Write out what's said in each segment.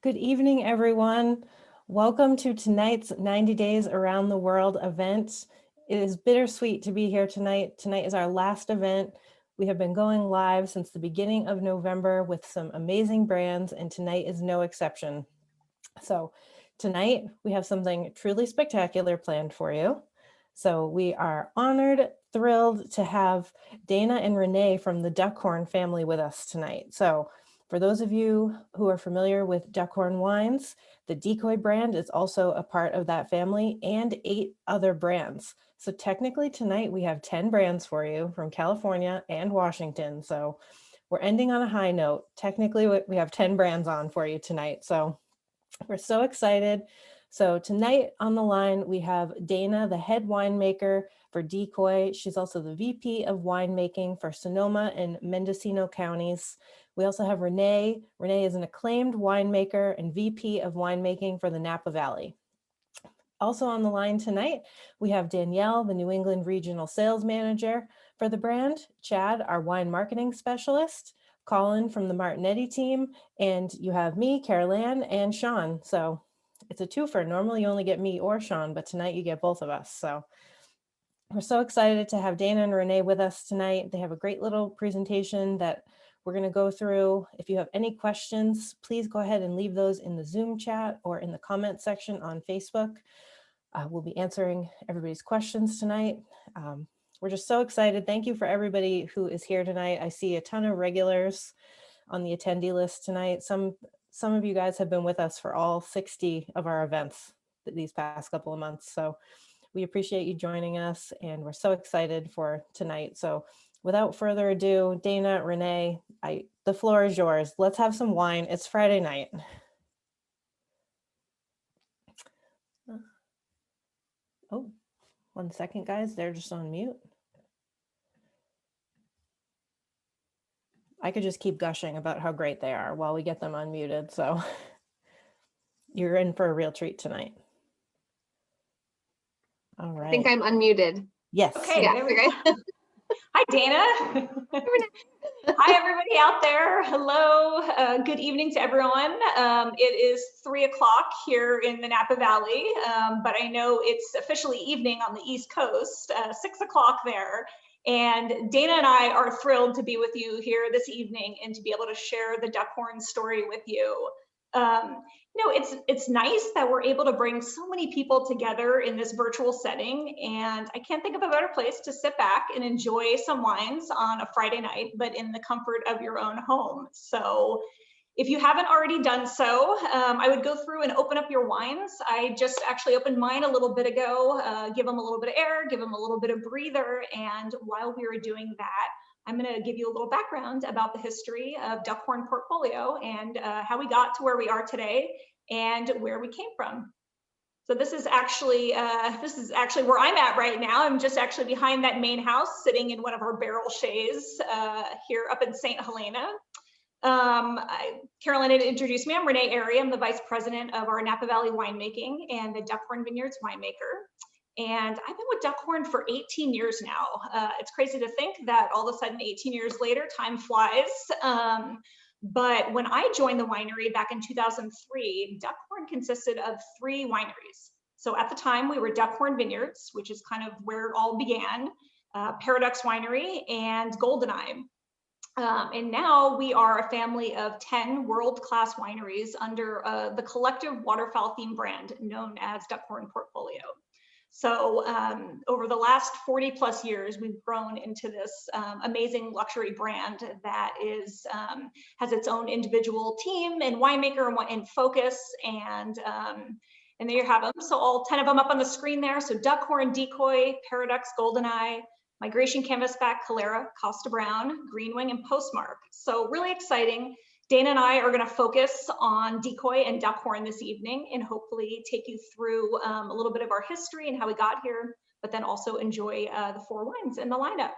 Good evening, everyone. Welcome to tonight's 90 Days Around the World event. It is bittersweet to be here tonight. Tonight is our last event. We have been going live since the beginning of November with some amazing brands, and tonight is no exception. So tonight we have something truly spectacular planned for you. So we are honored, thrilled to have Dana and Renee from the Duckhorn family with us tonight. So for those of you who are familiar with Duckhorn Wines, the Decoy brand is also a part of that family and 8 other brands. So technically tonight we have 10 brands for you from California and Washington. So we're ending on a high note. Technically we have 10 brands on for you tonight. So we're so excited. So tonight on the line, we have Dana, the head winemaker for Decoy. She's also the VP of winemaking for Sonoma and Mendocino Counties. We also have Renee. Renee is an acclaimed winemaker and VP of winemaking for the Napa Valley. Also on the line tonight, we have Danielle, the New England Regional Sales Manager for the brand, Chad, our wine marketing specialist, Colin from the Martinetti team, and you have me, Caroline, and Sean. So it's a twofer. Normally you only get me or Sean, but tonight you get both of us. So we're so excited to have Dana and Renee with us tonight. They have a great little presentation that we're going to go through. If you have any questions, please go ahead and leave those in the Zoom chat or in the comment section on Facebook. We'll be answering everybody's questions tonight. We're just so excited. Thank you for everybody who is here tonight. I see a ton of regulars on the attendee list tonight. Some of you guys have been with us for all 60 of our events these past couple of months. So we appreciate you joining us and we're so excited for tonight. So without further ado, Dana, Renee, the floor is yours. Let's have some wine. It's Friday night. Oh, 1 second, guys. They're just on mute. I could just keep gushing about how great they are while we get them unmuted. So you're in for a real treat tonight. All right. I think I'm unmuted. Yes. Okay. Yeah, There we go. Hi, Dana. Hi, everybody out there. Hello. Good evening to everyone. It is 3 o'clock here in the Napa Valley, but I know it's officially evening on the East Coast, 6 o'clock there. And Dana and I are thrilled to be with you here this evening and to be able to share the Duckhorn story with you. It's nice that we're able to bring so many people together in this virtual setting, and I can't think of a better place to sit back and enjoy some wines on a Friday night, but in the comfort of your own home. So if you haven't already done so, I would go through and open up your wines. I just actually opened mine a little bit ago, give them a little bit of air, give them a little bit of breather, and while we were doing that, I'm going to give you a little background about the history of Duckhorn portfolio and how we got to where we are today and where we came from. So this is actually where I'm at right now. I'm just actually behind that main house, sitting in one of our barrel shays here up in St. Helena. Caroline had introduced me. I'm Renee Ary. I'm the vice president of our Napa Valley winemaking and the Duckhorn Vineyards winemaker. And I've been with Duckhorn for 18 years now. It's crazy to think that all of a sudden, 18 years later, time flies. But when I joined the winery back in 2003, Duckhorn consisted of 3 wineries. So at the time, we were Duckhorn Vineyards, which is kind of where it all began, Paradox Winery, and Goldeneye. And now we are a family of 10 world-class wineries under the collective waterfowl theme brand known as Duckhorn Portfolio. So over the last 40 plus years, we've grown into this amazing luxury brand that has its own individual team and winemaker and focus. And there you have them. So all 10 of them up on the screen there. So Duckhorn, Decoy, Paradox, Goldeneye, Migration Canvasback, Calera, Costa Brown, Greenwing, and Postmark. So really exciting. Dana and I are going to focus on Decoy and Duckhorn this evening and hopefully take you through a little bit of our history and how we got here, but then also enjoy the 4 wines in the lineup.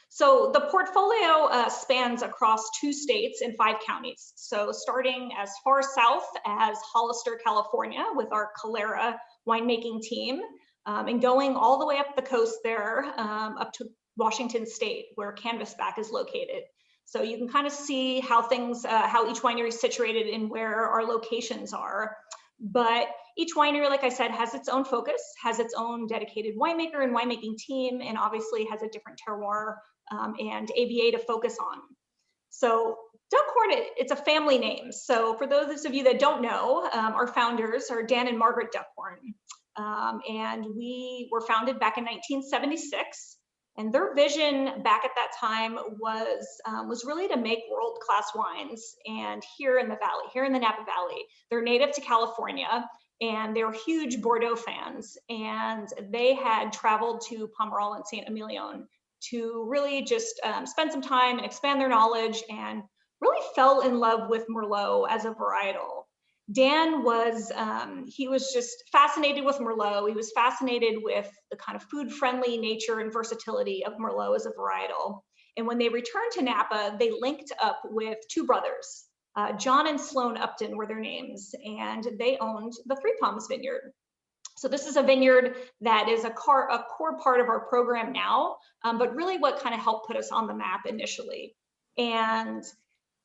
So the portfolio spans across 2 states and 5 counties. So starting as far south as Hollister, California with our Calera winemaking team, and going all the way up the coast there up to Washington State where Canvasback is located. So you can kind of see how things, how each winery is situated and where our locations are. But each winery, like I said, has its own focus, has its own dedicated winemaker and winemaking team, and obviously has a different terroir and AVA to focus on. So Duckhorn, it's a family name. So for those of you that don't know, our founders are Dan and Margaret Duckhorn. And we were founded back in 1976. And their vision back at that time was really to make world-class wines. And here in the valley, here in the Napa Valley, they're native to California, and they were huge Bordeaux fans. And they had traveled to Pomerol and Saint-Emilion to really just spend some time and expand their knowledge, and really fell in love with Merlot as a varietal. Dan was, he was just fascinated with Merlot. He was fascinated with the kind of food-friendly nature and versatility of Merlot as a varietal. And when they returned to Napa, they linked up with two brothers. John and Sloan Upton were their names, and they owned the Three Palms Vineyard. So this is a vineyard that is a core part of our program now, but really what kind of helped put us on the map initially. And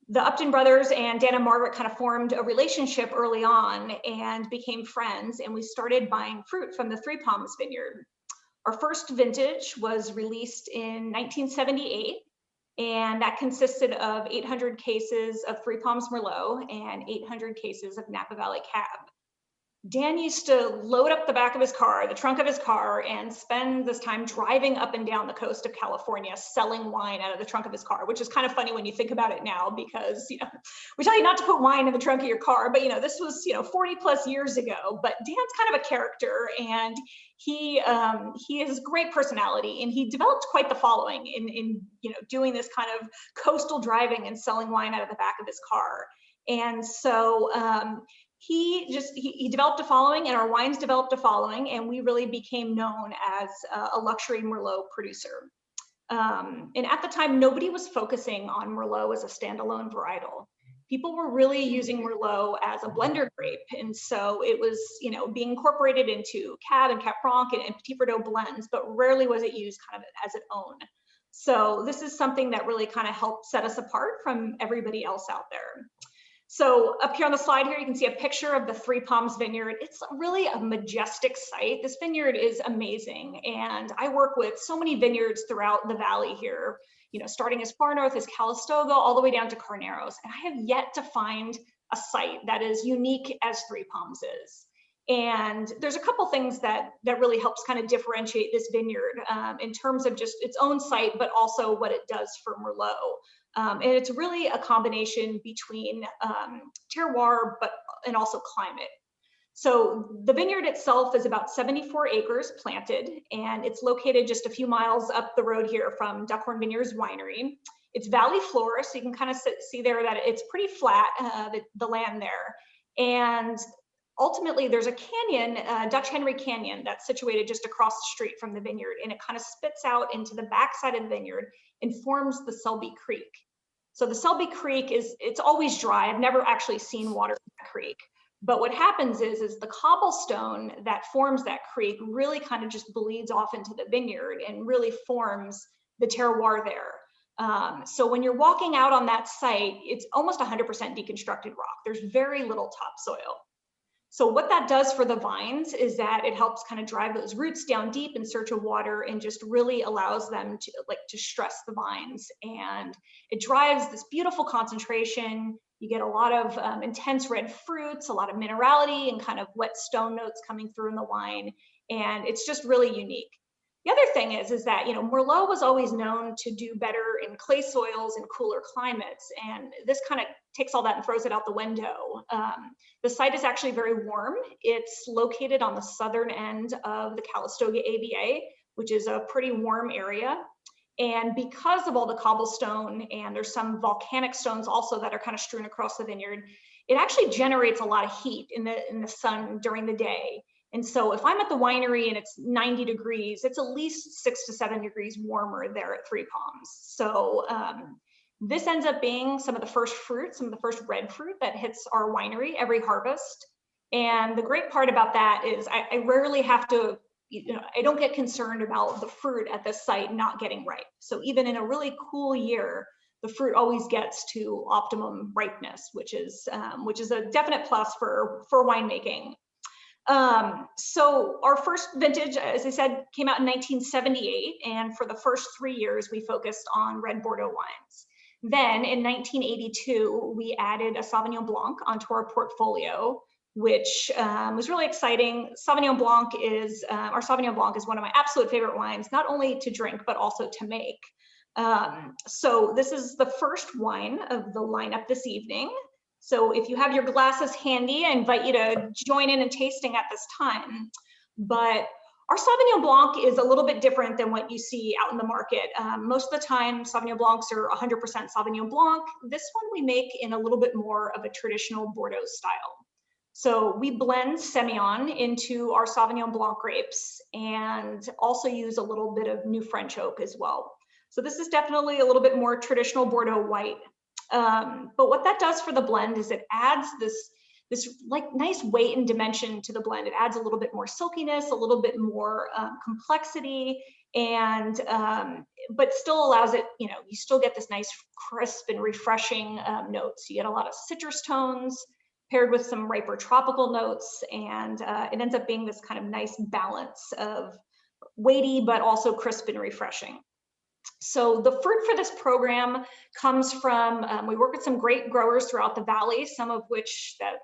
the Upton brothers and Dan and Margaret kind of formed a relationship early on and became friends, and we started buying fruit from the Three Palms Vineyard. Our first vintage was released in 1978, and that consisted of 800 cases of Three Palms Merlot and 800 cases of Napa Valley Cab. Dan used to load up the back of his car, the trunk of his car, and spend this time driving up and down the coast of California, selling wine out of the trunk of his car, which is kind of funny when you think about it now, because, you know, we tell you not to put wine in the trunk of your car, but, you know, this was, 40 plus years ago. But Dan's kind of a character, and he has a great personality, and he developed quite the following in doing this kind of coastal driving and selling wine out of the back of his car. And so he developed a following, and our wines developed a following, and we really became known as a luxury Merlot producer. And at the time, nobody was focusing on Merlot as a standalone varietal. People were really using Merlot as a blender grape, and so it was, being incorporated into Cab and Cab Franc and Petit Verdot blends, but rarely was it used kind of as its own. So this is something that really kind of helped set us apart from everybody else out there. So up here on the slide here, you can see a picture of the Three Palms Vineyard. It's really a majestic site. This vineyard is amazing. And I work with so many vineyards throughout the valley here, starting as far north as Calistoga, all the way down to Carneros. And I have yet to find a site that is unique as Three Palms is. And there's a couple things that really helps kind of differentiate this vineyard in terms of just its own site, but also what it does for Merlot. And it's really a combination between terroir, and also climate. So the vineyard itself is about 74 acres planted, and it's located just a few miles up the road here from Duckhorn Vineyards Winery. It's valley floor, so you can kind of see there that it's pretty flat, the land there. And ultimately, there's a canyon, Dutch Henry Canyon, that's situated just across the street from the vineyard, and it kind of spits out into the backside of the vineyard and forms the Selby Creek. So the Selby Creek it's always dry. I've never actually seen water in that creek. But what happens is the cobblestone that forms that creek really kind of just bleeds off into the vineyard and really forms the terroir there. So when you're walking out on that site, it's almost 100% deconstructed rock. There's very little topsoil. So what that does for the vines is that it helps kind of drive those roots down deep in search of water, and just really allows them to stress the vines. And it drives this beautiful concentration. You get a lot of intense red fruits, a lot of minerality, and kind of wet stone notes coming through in the wine. And it's just really unique. The other thing is that, Merlot was always known to do better in clay soils and cooler climates. And this kind of takes all that and throws it out the window. The site is actually very warm. It's located on the southern end of the Calistoga AVA, which is a pretty warm area. And because of all the cobblestone, and there's some volcanic stones also that are kind of strewn across the vineyard, it actually generates a lot of heat in the sun during the day. And so if I'm at the winery and it's 90 degrees, it's at least 6 to 7 degrees warmer there at Three Palms. So this ends up being some of the first fruit, some of the first red fruit that hits our winery every harvest. And the great part about that is I rarely have to, I don't get concerned about the fruit at this site not getting ripe. So even in a really cool year, the fruit always gets to optimum ripeness, which is a definite plus for winemaking. So our first vintage, as I said, came out in 1978, and for the first 3 years, we focused on red Bordeaux wines. Then in 1982, we added a Sauvignon Blanc onto our portfolio, which was really exciting. Sauvignon Blanc is, our Sauvignon Blanc is one of my absolute favorite wines, not only to drink, but also to make. So this is the first wine of the lineup this evening. So if you have your glasses handy, I invite you to join in tasting at this time. But our Sauvignon Blanc is a little bit different than what you see out in the market. Most of the time, Sauvignon Blancs are 100% Sauvignon Blanc. This one we make in a little bit more of a traditional Bordeaux style. So we blend Semillon into our Sauvignon Blanc grapes and also use a little bit of new French oak as well. So this is definitely a little bit more traditional Bordeaux white. But what that does for the blend is it adds this like nice weight and dimension to the blend. It adds a little bit more silkiness, a little bit more complexity, and but still allows it, you still get this nice crisp and refreshing notes. You get a lot of citrus tones paired with some riper tropical notes, and it ends up being this kind of nice balance of weighty but also crisp and refreshing. So the fruit for this program comes from, we work with some great growers throughout the valley, some of which that,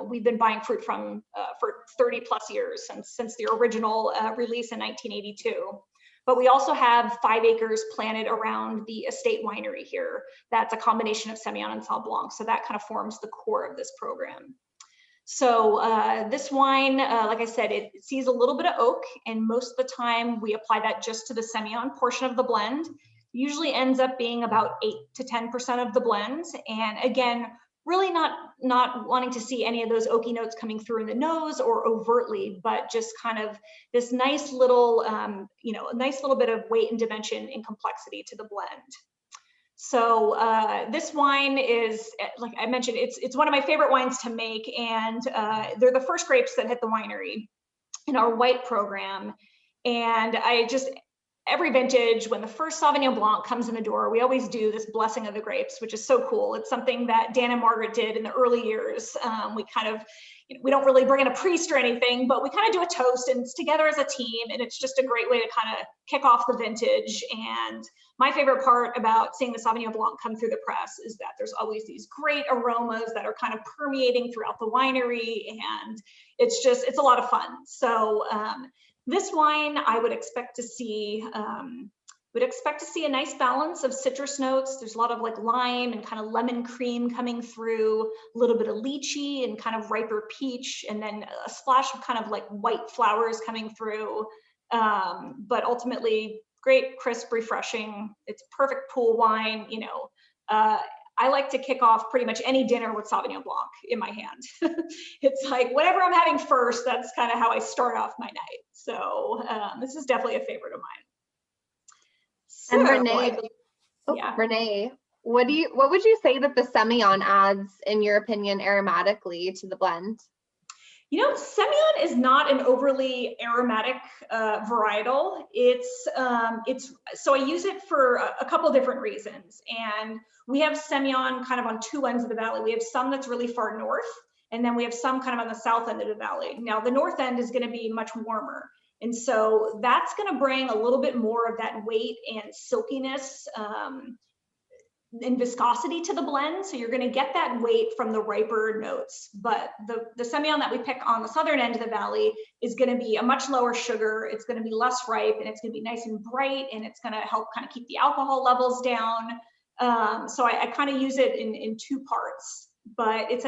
we've been buying fruit from for 30 plus years since the original release in 1982. But we also have 5 acres planted around the estate winery here. That's a combination of Semillon and Sauv Blanc. So that kind of forms the core of this program. So this wine, like I said, it sees a little bit of oak, and most of the time we apply that just to the Semillon portion of the blend. Usually ends up being about 8 to 10% of the blend. And again, really not wanting to see any of those oaky notes coming through in the nose or overtly, but just kind of this nice little, a nice little bit of weight and dimension and complexity to the blend. So this wine is, like I mentioned, it's one of my favorite wines to make, and they're the first grapes that hit the winery in our white program. And every vintage, when the first Sauvignon Blanc comes in the door, we always do this blessing of the grapes, which is so cool. It's something that Dan and Margaret did in the early years. We kind of, we don't really bring in a priest or anything, but we kind of do a toast, and it's together as a team, and it's just a great way to kind of kick off the vintage. And my favorite part about seeing the Sauvignon Blanc come through the press is that there's always these great aromas that are kind of permeating throughout the winery, and it's a lot of fun. So this wine, I would expect to see a nice balance of citrus notes. There's a lot of like lime and kind of lemon cream coming through, a little bit of lychee and kind of riper peach, and then a splash of kind of like white flowers coming through. But ultimately, great, crisp, refreshing. It's perfect pool wine. I like to kick off pretty much any dinner with Sauvignon Blanc in my hand. It's like whatever I'm having first, that's kind of how I start off my night. So this is definitely a favorite of mine. So, and Renee, yeah. Renee, what would you say that the Semillon adds, in your opinion, aromatically to the blend? Semillon is not an overly aromatic varietal. So I use it for a couple different reasons. And we have Semillon kind of on 2 ends of the valley. We have some that's really far north, and then we have some kind of on the south end of the valley. Now the north end is going to be much warmer. And so that's going to bring a little bit more of that weight and silkiness and viscosity to the blend. So you're going to get that weight from the riper notes. But the Semillon that we pick on the southern end of the valley is going to be a much lower sugar. It's going to be less ripe, and it's going to be nice and bright, and it's going to help kind of keep the alcohol levels down. So I kind of use it in 2 parts, but it's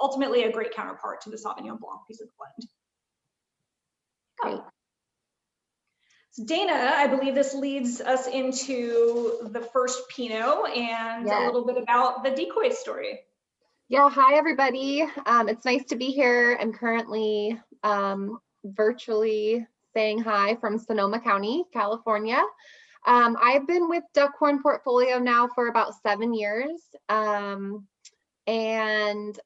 ultimately a great counterpart to the Sauvignon Blanc piece of the blend. Great. So Dana, I believe this leads us into the first Pinot and a little bit about the Decoy story. Yeah, hi everybody. It's nice to be here. I'm currently virtually saying hi from Sonoma County, California. I've been with Duckhorn Portfolio now for about 7 years. And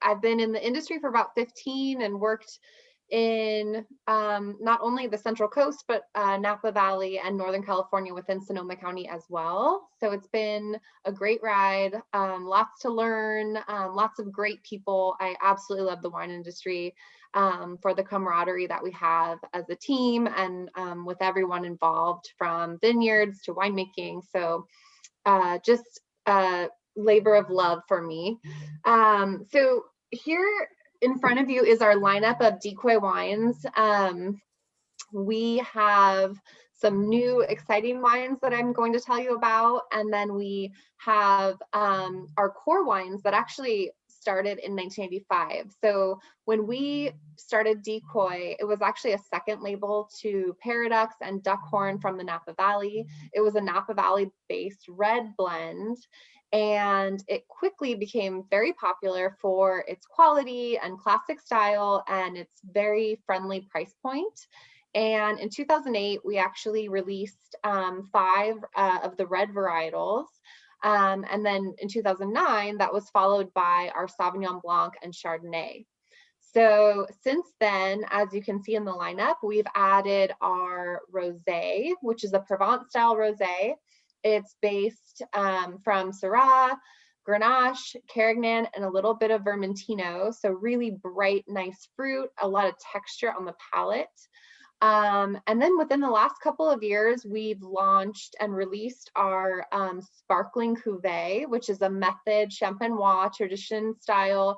I've been in the industry for about 15 and worked in not only the Central Coast, but Napa Valley and Northern California within Sonoma County as well. So it's been a great ride, lots to learn, lots of great people. I absolutely love the wine industry for the camaraderie that we have as a team and with everyone involved, from vineyards to winemaking. So just a labor of love for me. So here in front of you is our lineup of Decoy Wines. We have some new exciting wines that I'm going to tell you about, and then we have our core wines that actually started in 1985. So when we started Decoy, it was actually a second label to Paradox and Duckhorn from the Napa Valley. It was a Napa Valley based red blend, and it quickly became very popular for its quality and classic style and its very friendly price point. And in 2008, we actually released 5 of the red varietals. And then in 2009, that was followed by our Sauvignon Blanc and Chardonnay. So since then, as you can see in the lineup, we've added our rosé, which is a Provence style rosé. It's based from Syrah, Grenache, Carignan, and a little bit of Vermentino. So really bright, nice fruit, a lot of texture on the palate. And then within the last couple of years, we've launched and released our sparkling cuvee, which is a method champenois tradition style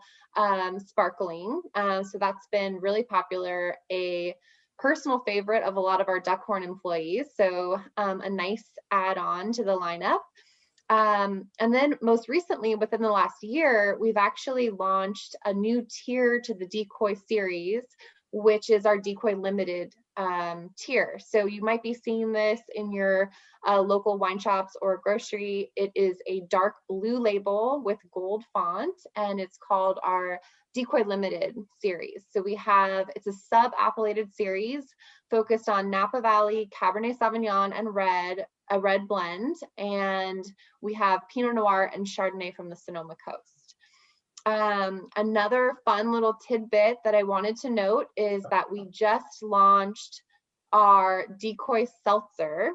sparkling. So that's been really popular, a personal favorite of a lot of our Duckhorn employees. So a nice add-on to the lineup. And then most recently, within the last year, we've actually launched a new tier to the Decoy series, which is our Decoy Limited tier. So you might be seeing this in your local wine shops or grocery. It is a dark blue label with gold font, and it's called our Decoy Limited series. So we have, it's a sub-appellated series focused on Napa Valley, Cabernet Sauvignon, and a red blend. And we have Pinot Noir and Chardonnay from the Sonoma Coast. Another fun little tidbit that I wanted to note is that we just launched our Decoy Seltzer.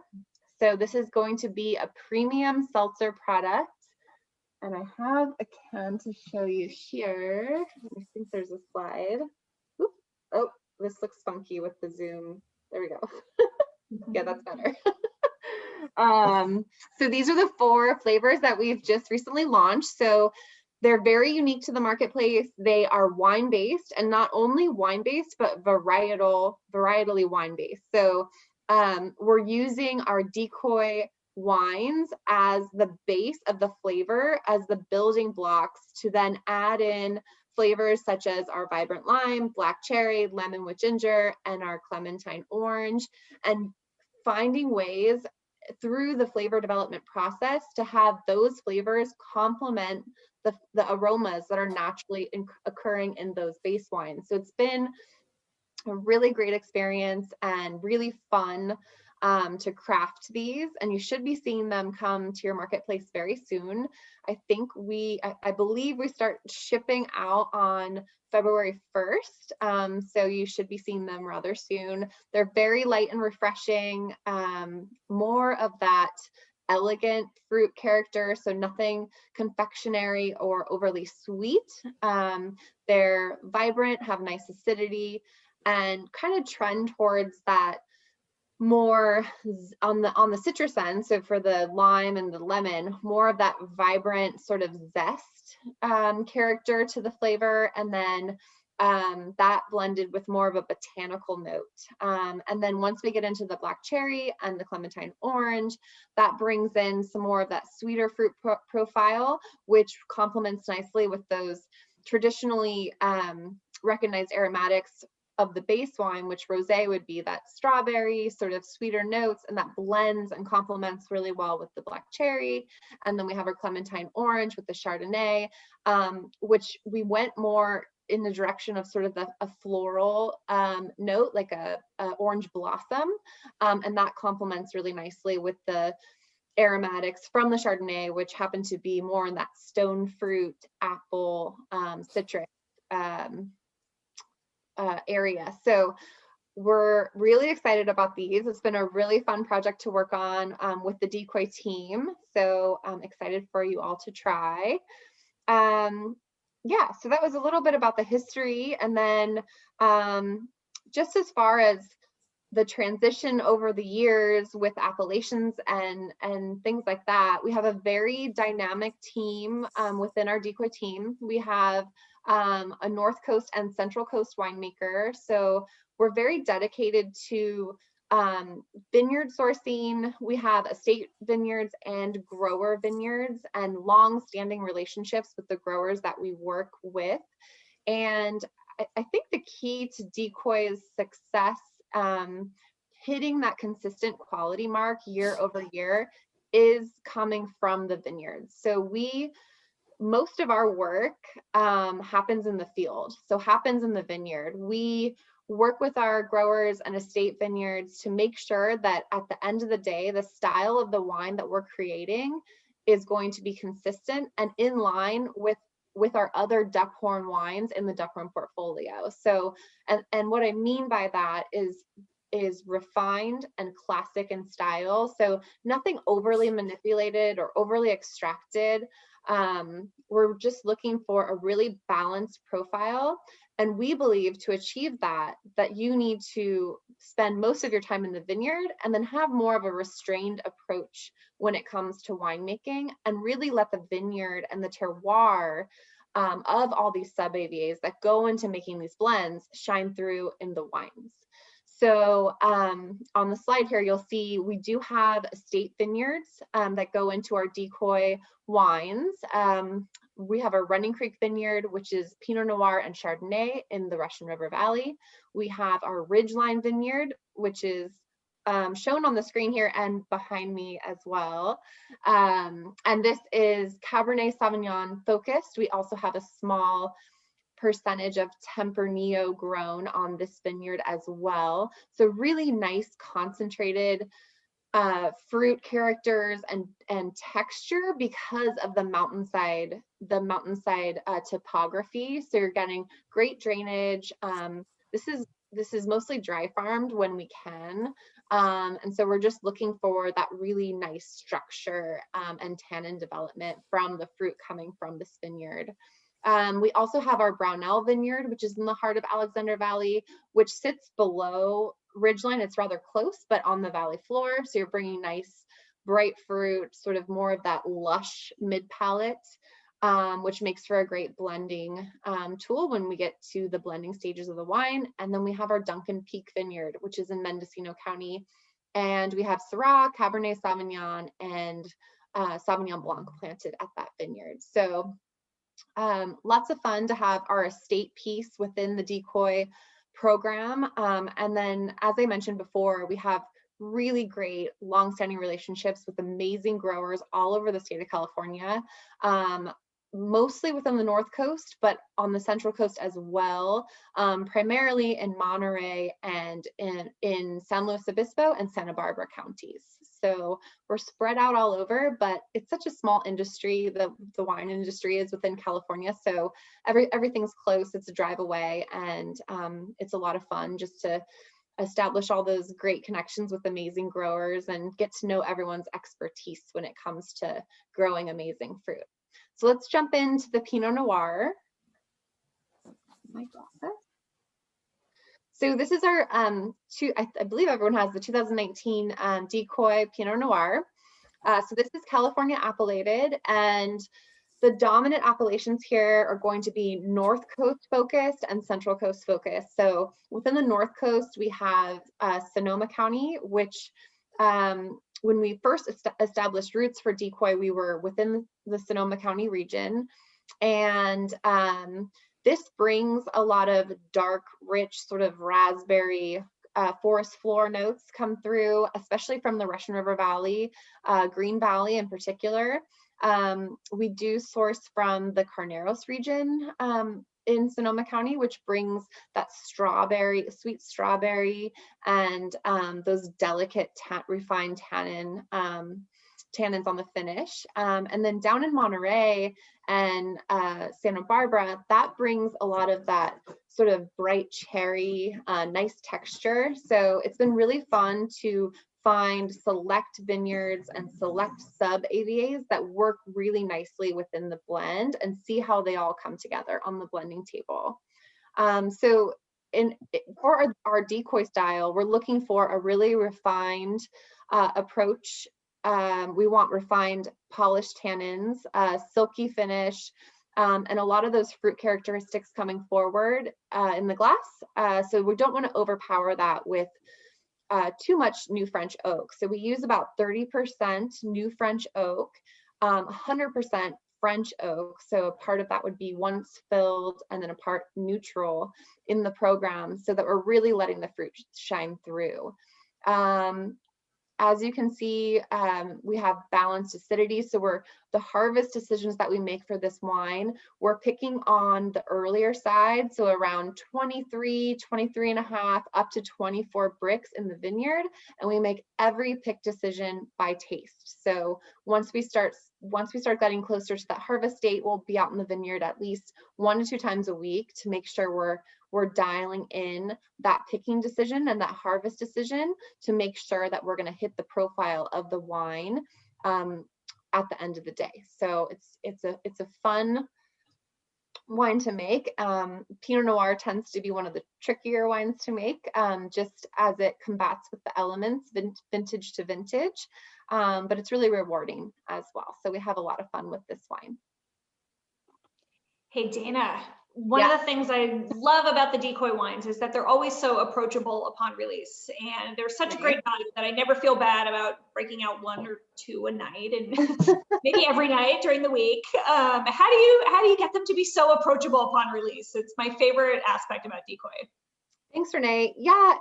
So this is going to be a premium seltzer product. And I have a can to show you here. I think there's a slide. Oop. Oh, this looks funky with the zoom. There we go. Yeah, that's better. So these are the 4 flavors that we've just recently launched. So they're very unique to the marketplace. They are wine-based, and not only wine-based, but varietally wine-based. So we're using our Decoy wines as the base of the flavor, as the building blocks, to then add in flavors such as our vibrant lime, black cherry, lemon with ginger, and our clementine orange, and finding ways through the flavor development process to have those flavors complement the aromas that are naturally occurring in those base wines. So it's been a really great experience and really fun to craft these, and you should be seeing them come to your marketplace very soon. I believe we start shipping out on February 1st. So you should be seeing them rather soon. They're very light and refreshing, more of that elegant fruit character, so nothing confectionery or overly sweet. They're vibrant, have nice acidity, and kind of trend towards that more on the citrus end. So for the lime and the lemon, more of that vibrant sort of zest character to the flavor, and then that blended with more of a botanical note. And then once we get into the black cherry and the clementine orange, that brings in some more of that sweeter fruit profile, which complements nicely with those traditionally recognized aromatics of the base wine, which rosé would be that strawberry sort of sweeter notes, and that blends and complements really well with the black cherry. And then we have our clementine orange with the Chardonnay, which we went more in the direction of sort of a floral note, like a orange blossom, and that complements really nicely with the aromatics from the Chardonnay, which happen to be more in that stone fruit, apple, citric area. So we're really excited about these. It's been a really fun project to work on with the Decoy team. So I'm excited for you all to try. Yeah, so that was a little bit about the history. And then just as far as the transition over the years with appellations and things like that, we have a very dynamic team within our Decoy team. We have a North Coast and Central Coast winemaker. So we're very dedicated to vineyard sourcing. We have estate vineyards and grower vineyards and long-standing relationships with the growers that we work with. And I think the key to Decoy's success, hitting that consistent quality mark year over year, is coming from the vineyards. So most of our work happens in the field, so happens in the vineyard. We work with our growers and estate vineyards to make sure that at the end of the day, the style of the wine that we're creating is going to be consistent and in line with our other Duckhorn wines in the Duckhorn portfolio. So, and what I mean by that is refined and classic in style. So nothing overly manipulated or overly extracted. We're just looking for a really balanced profile. And we believe to achieve that you need to spend most of your time in the vineyard and then have more of a restrained approach when it comes to winemaking, and really let the vineyard and the terroir of all these sub-AVAs that go into making these blends shine through in the wines. So on the slide here, you'll see we do have estate vineyards that go into our Decoy wines. We have a Running Creek vineyard, which is Pinot Noir and Chardonnay in the Russian River Valley. We have our Ridgeline vineyard, which is shown on the screen here and behind me as well. And this is Cabernet Sauvignon focused. We also have a small percentage of Tempranillo grown on this vineyard as well. So really nice concentrated fruit characters and texture because of the mountainside topography. So you're getting great drainage. This is mostly dry farmed when we can. And so we're just looking for that really nice structure and tannin development from the fruit coming from this vineyard. We also have our Brownell vineyard, which is in the heart of Alexander Valley, which sits below Ridgeline. It's rather close, but on the valley floor. So you're bringing nice, bright fruit, sort of more of that lush mid palate, which makes for a great blending tool when we get to the blending stages of the wine. And then we have our Duncan Peak vineyard, which is in Mendocino County. And we have Syrah, Cabernet Sauvignon, and Sauvignon Blanc planted at that vineyard. So lots of fun to have our estate piece within the Decoy program. And then, as I mentioned before, we have really great long-standing relationships with amazing growers all over the state of California, mostly within the North Coast, but on the Central Coast as well, primarily in Monterey and in San Luis Obispo and Santa Barbara counties. So we're spread out all over, but it's such a small industry. The wine industry is within California, so everything's close. It's a drive away, and it's a lot of fun just to establish all those great connections with amazing growers and get to know everyone's expertise when it comes to growing amazing fruit. So let's jump into the Pinot Noir. My glasses. So this is our, I believe everyone has the 2019 Decoy Pinot Noir. So this is California appellated, and the dominant appellations here are going to be North Coast focused and Central Coast focused. So within the North Coast, we have Sonoma County, which when we first established roots for Decoy, we were within the Sonoma County region. And this brings a lot of dark, rich, sort of raspberry forest floor notes come through, especially from the Russian River Valley, Green Valley in particular. We do source from the Carneros region in Sonoma County, which brings that strawberry, sweet strawberry, and those delicate refined tannin tannins on the finish. And then down in Monterey and Santa Barbara, that brings a lot of that sort of bright cherry, nice texture. So it's been really fun to find select vineyards and select sub AVAs that work really nicely within the blend and see how they all come together on the blending table. So for our Decoy style, we're looking for a really refined approach. We want refined polished tannins, silky finish, and a lot of those fruit characteristics coming forward in the glass. So we don't want to overpower that with too much new French oak. So we use about 30% new French oak, 100% French oak. So a part of that would be once filled and then a part neutral in the program, so that we're really letting the fruit shine through. As you can see, we have balanced acidity. So the harvest decisions that we make for this wine, we're picking on the earlier side. So around 23 and a half, up to 24 bricks in the vineyard. And we make every pick decision by taste. So once we start getting closer to that harvest date, we'll be out in the vineyard at least 1 to 2 times a week to make sure we're dialing in that picking decision and that harvest decision to make sure that we're going to hit the profile of the wine at the end of the day. So it's a fun wine to make. Pinot Noir tends to be one of the trickier wines to make, just as it combats with the elements, vintage to vintage, but it's really rewarding as well. So we have a lot of fun with this wine. Hey, Dana, one of the things I love about the Decoy wines is that they're always so approachable upon release. And they're such a great value that I never feel bad about breaking out 1 or 2 a night and maybe every night during the week. How do you get them to be so approachable upon release? It's my favorite aspect about Decoy. Thanks, Renee. Yeah,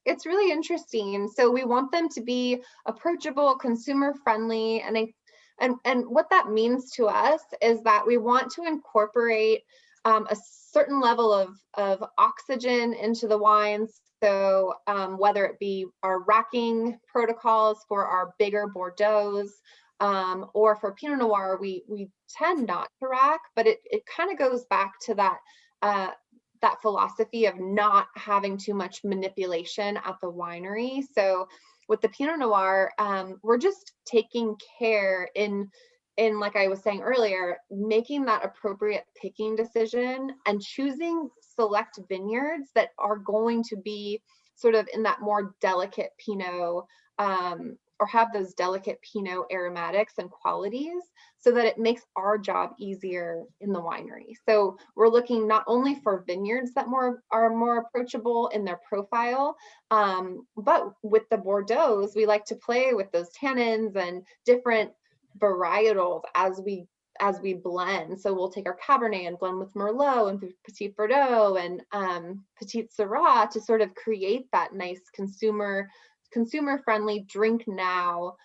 it's really interesting. So we want them to be approachable, consumer friendly, and what that means to us is that we want to incorporate a certain level of oxygen into the wines. So whether it be our racking protocols for our bigger Bordeaux's, or for Pinot Noir, we tend not to rack, but it kind of goes back to that philosophy of not having too much manipulation at the winery. So with the Pinot Noir, we're just taking care in like I was saying earlier, making that appropriate picking decision and choosing select vineyards that are going to be sort of in that more delicate Pinot, or have those delicate Pinot aromatics and qualities, so that it makes our job easier in the winery. So we're looking not only for vineyards that are more approachable in their profile, but with the Bordeaux's, we like to play with those tannins and different varietals as we blend. So we'll take our Cabernet and blend with Merlot and Petit Bordeaux and Petit Syrah to sort of create that nice consumer friendly drink now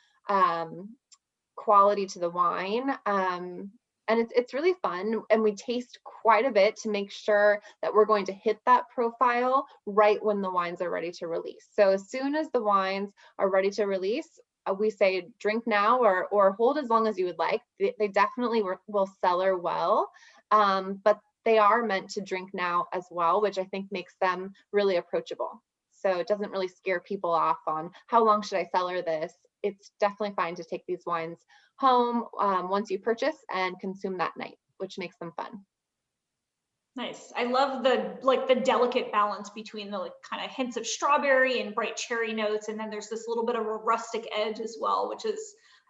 quality to the wine. And it's really fun, and we taste quite a bit to make sure that we're going to hit that profile right when the wines are ready to release. So as soon as the wines are ready to release, we say drink now or hold as long as you would like. They definitely will cellar well, but they are meant to drink now as well, which I think makes them really approachable. So it doesn't really scare people off on how long should I cellar this. It's definitely fine to take these wines home once you purchase and consume that night, which makes them fun. Nice. I love the delicate balance between the kind of hints of strawberry and bright cherry notes, and then there's this little bit of a rustic edge as well, which is,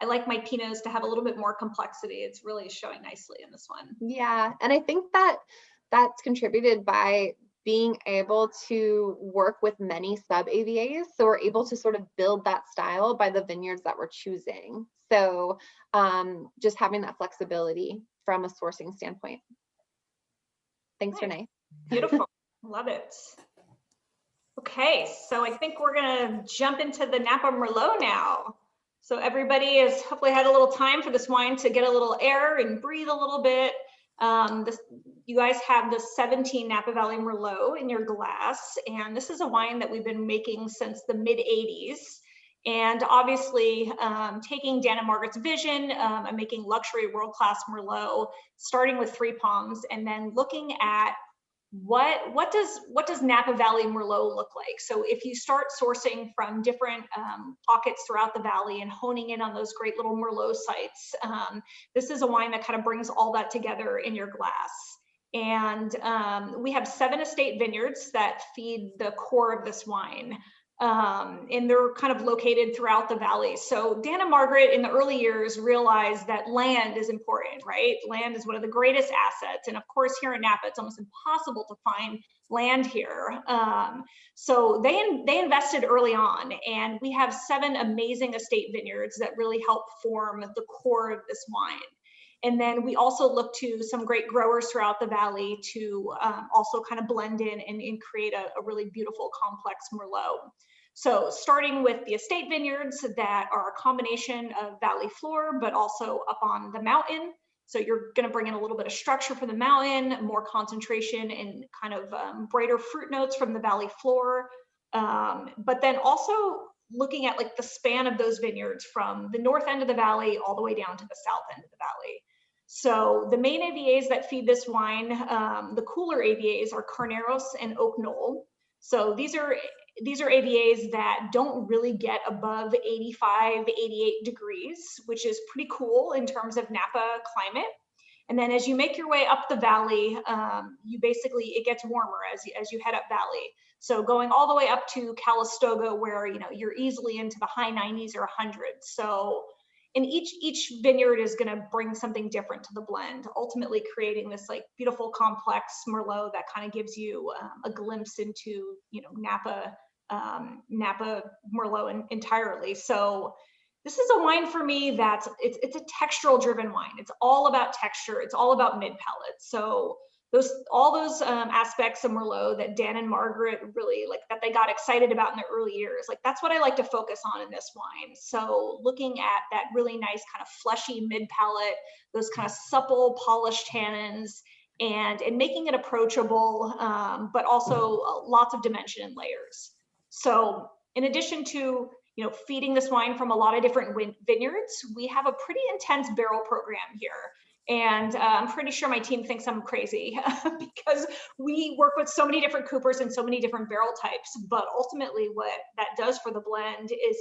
I like my Pinots to have a little bit more complexity. It's really showing nicely in this one. Yeah, and I think that's contributed by being able to work with many sub AVAs. So we're able to sort of build that style by the vineyards that we're choosing. So just having that flexibility from a sourcing standpoint. Thanks, nice. Renee. Beautiful. Love it. Okay, so I think we're going to jump into the Napa Merlot now. So everybody has hopefully had a little time for this wine to get a little air and breathe a little bit. You guys have the 17 Napa Valley Merlot in your glass, and this is a wine that we've been making since the mid-80s. And obviously, taking Dan and Margaret's vision and making luxury world-class Merlot, starting with 3 Palms, and then looking at what does Napa Valley Merlot look like? So if you start sourcing from different pockets throughout the valley and honing in on those great little Merlot sites, this is a wine that kind of brings all that together in your glass. And we have 7 estate vineyards that feed the core of this wine. And they're kind of located throughout the valley. So Dan and Margaret in the early years realized that land is important, right? Land is one of the greatest assets. And of course, here in Napa, it's almost impossible to find land here. So they invested early on, and we have 7 amazing estate vineyards that really help form the core of this wine. And then we also look to some great growers throughout the valley to also kind of blend in and create a really beautiful, complex Merlot. So starting with the estate vineyards that are a combination of valley floor, but also up on the mountain. So you're going to bring in a little bit of structure for the mountain, more concentration and kind of brighter fruit notes from the valley floor. But then also looking at like the span of those vineyards from the north end of the valley all the way down to the south end of the valley. So the main AVAs that feed this wine, the cooler AVAs are Carneros and Oak Knoll. So these are AVAs that don't really get above 85, 88 degrees, which is pretty cool in terms of Napa climate. And then as you make your way up the valley, it gets warmer as you head up valley. So going all the way up to Calistoga, where you're easily into the high 90s or 100s. So and each vineyard is going to bring something different to the blend, ultimately creating this like beautiful complex Merlot that kind of gives you a glimpse into Napa Merlot entirely. So this is a wine for me that's it's a textural driven wine. It's all about texture. It's all about mid palate. So all those aspects of Merlot that Dan and Margaret really that they got excited about in the early years, that's what I like to focus on in this wine. So looking at that really nice kind of fleshy mid palate, those kind of supple polished tannins, and making it approachable, but also lots of dimension and layers. So in addition to feeding this wine from a lot of different vineyards, we have a pretty intense barrel program here. And I'm pretty sure my team thinks I'm crazy because we work with so many different coopers and so many different barrel types. But ultimately what that does for the blend is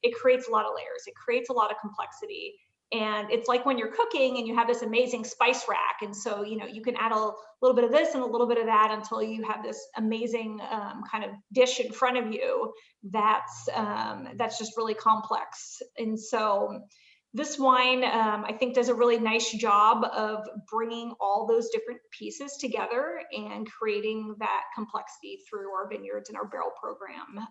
it creates a lot of layers. It creates a lot of complexity. And it's like when you're cooking and you have this amazing spice rack. And so, you can add a little bit of this and a little bit of that until you have this amazing kind of dish in front of you that's just really complex. And so this wine, I think, does a really nice job of bringing all those different pieces together and creating that complexity through our vineyards and our barrel program.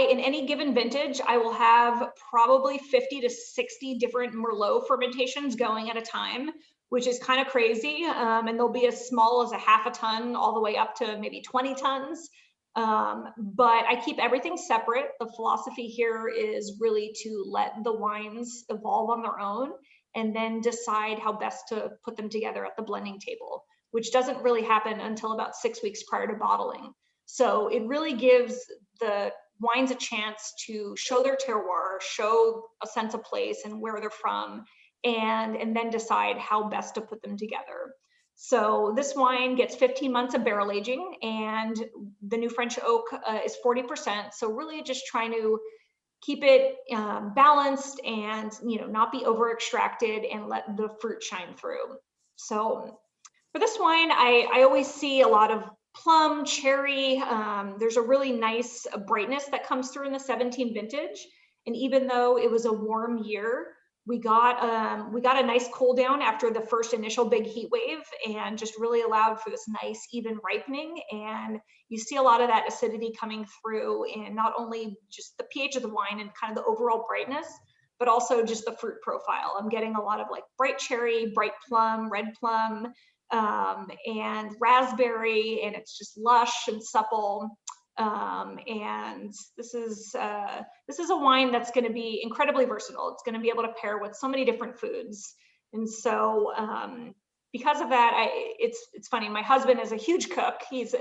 In any given vintage, I will have probably 50 to 60 different Merlot fermentations going at a time, which is kind of crazy. And they'll be as small as a half a ton all the way up to maybe 20 tons. But I keep everything separate. The philosophy here is really to let the wines evolve on their own and then decide how best to put them together at the blending table, which doesn't really happen until about 6 weeks prior to bottling. So it really gives the wines a chance to show their terroir, show a sense of place and where they're from, and then decide how best to put them together. So this wine gets 15 months of barrel aging, and the new French oak is 40%. So really just trying to keep it balanced and not be over extracted and let the fruit shine through. So for this wine, I always see a lot of plum, cherry. There's a really nice brightness that comes through in the 17 vintage. And even though it was a warm year, we got a nice cool down after the first initial big heat wave, and just really allowed for this nice even ripening. And you see a lot of that acidity coming through in not only just the pH of the wine and kind of the overall brightness, but also just the fruit profile. I'm getting a lot of bright cherry, bright plum, red plum, and raspberry, and it's just lush and supple. And this is a wine that's going to be incredibly versatile. It's going to be able to pair with so many different foods. And so because of that, it's funny. My husband is a huge cook. He's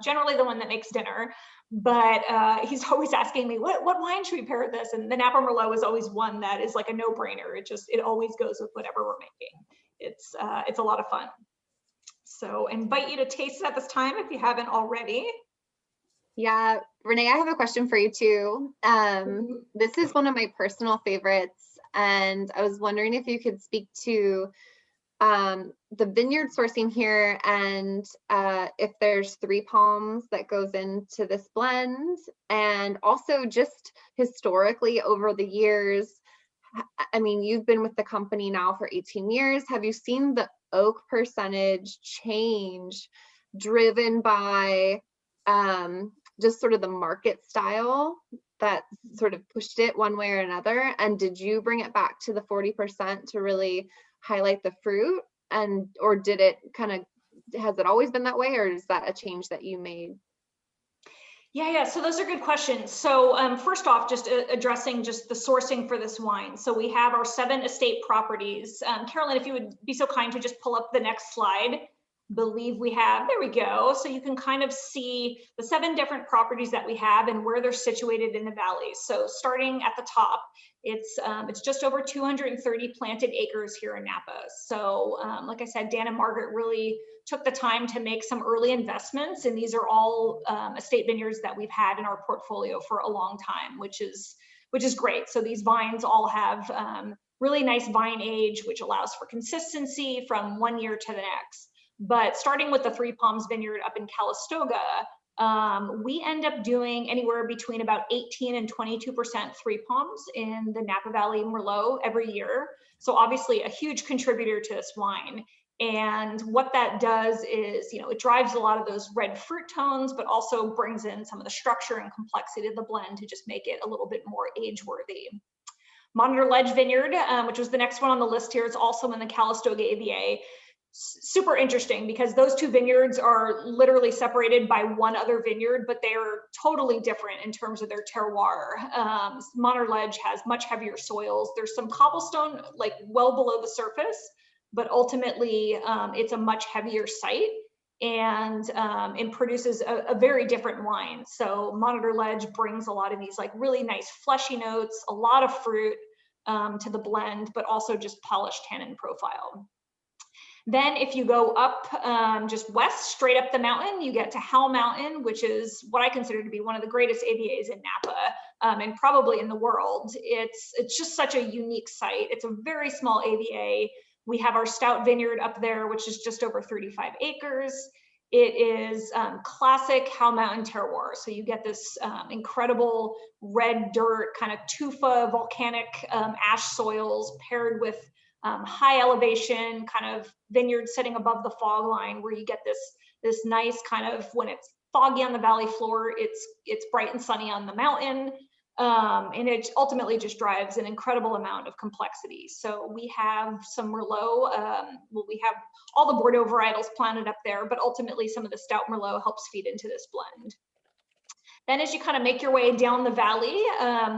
generally the one that makes dinner, but he's always asking me, what wine should we pair with this? And the Napa Merlot is always one that is like a no-brainer. It always goes with whatever we're making. It's a lot of fun. So invite you to taste it at this time if you haven't already. Yeah, Renee, I have a question for you too. This is one of my personal favorites, and I was wondering if you could speak to the vineyard sourcing here, and if there's 3 palms that goes into this blend, and also just historically over the years. I mean, you've been with the company now for 18 years. Have you seen the oak percentage change driven by just sort of the market style that sort of pushed it one way or another? And did you bring it back to the 40% to really highlight the fruit? And or did it kind of, has it always been that way, or is that a change that you made? Yeah, so those are good questions. So first off, just addressing just the sourcing for this wine. So we have our 7 estate properties. Carolyn, if you would be so kind to just pull up the next slide. Believe we have, there we go. So you can kind of see the 7 different properties that we have and where they're situated in the valley. So starting at the top, it's just over 230 planted acres here in Napa. So like I said, Dan and Margaret really took the time to make some early investments, and these are all estate vineyards that we've had in our portfolio for a long time, which is great. So these vines all have really nice vine age, which allows for consistency from one year to the next. But starting with the 3 Palms Vineyard up in Calistoga, we end up doing anywhere between about 18 and 22% 3 Palms in the Napa Valley Merlot every year. So obviously a huge contributor to this wine. And what that does is, it drives a lot of those red fruit tones, but also brings in some of the structure and complexity of the blend to just make it a little bit more age-worthy. Monitor Ledge Vineyard, which was the next one on the list here, is also in the Calistoga AVA. Super interesting because those 2 vineyards are literally separated by one other vineyard, but they are totally different in terms of their terroir. Monitor Ledge has much heavier soils. There's some cobblestone like well below the surface, but ultimately it's a much heavier site, and it produces a very different wine. So Monitor Ledge brings a lot of these like really nice fleshy notes, a lot of fruit to the blend, but also just polished tannin profile. Then if you go up just west, straight up the mountain, you get to Howell Mountain, which is what I consider to be one of the greatest AVAs in Napa and probably in the world. It's just such a unique site. It's a very small AVA. We have our Stout Vineyard up there, which is just over 35 acres. It is classic Howell Mountain terroir. So you get this incredible red dirt, kind of tufa, volcanic ash soils paired with high elevation kind of vineyard sitting above the fog line, where you get this nice kind of, when it's foggy on the valley floor, it's bright and sunny on the mountain. And it ultimately just drives an incredible amount of complexity. So we have some Merlot, we have all the Bordeaux varietals planted up there, but ultimately some of the Stout Merlot helps feed into this blend. Then as you kind of make your way down the valley,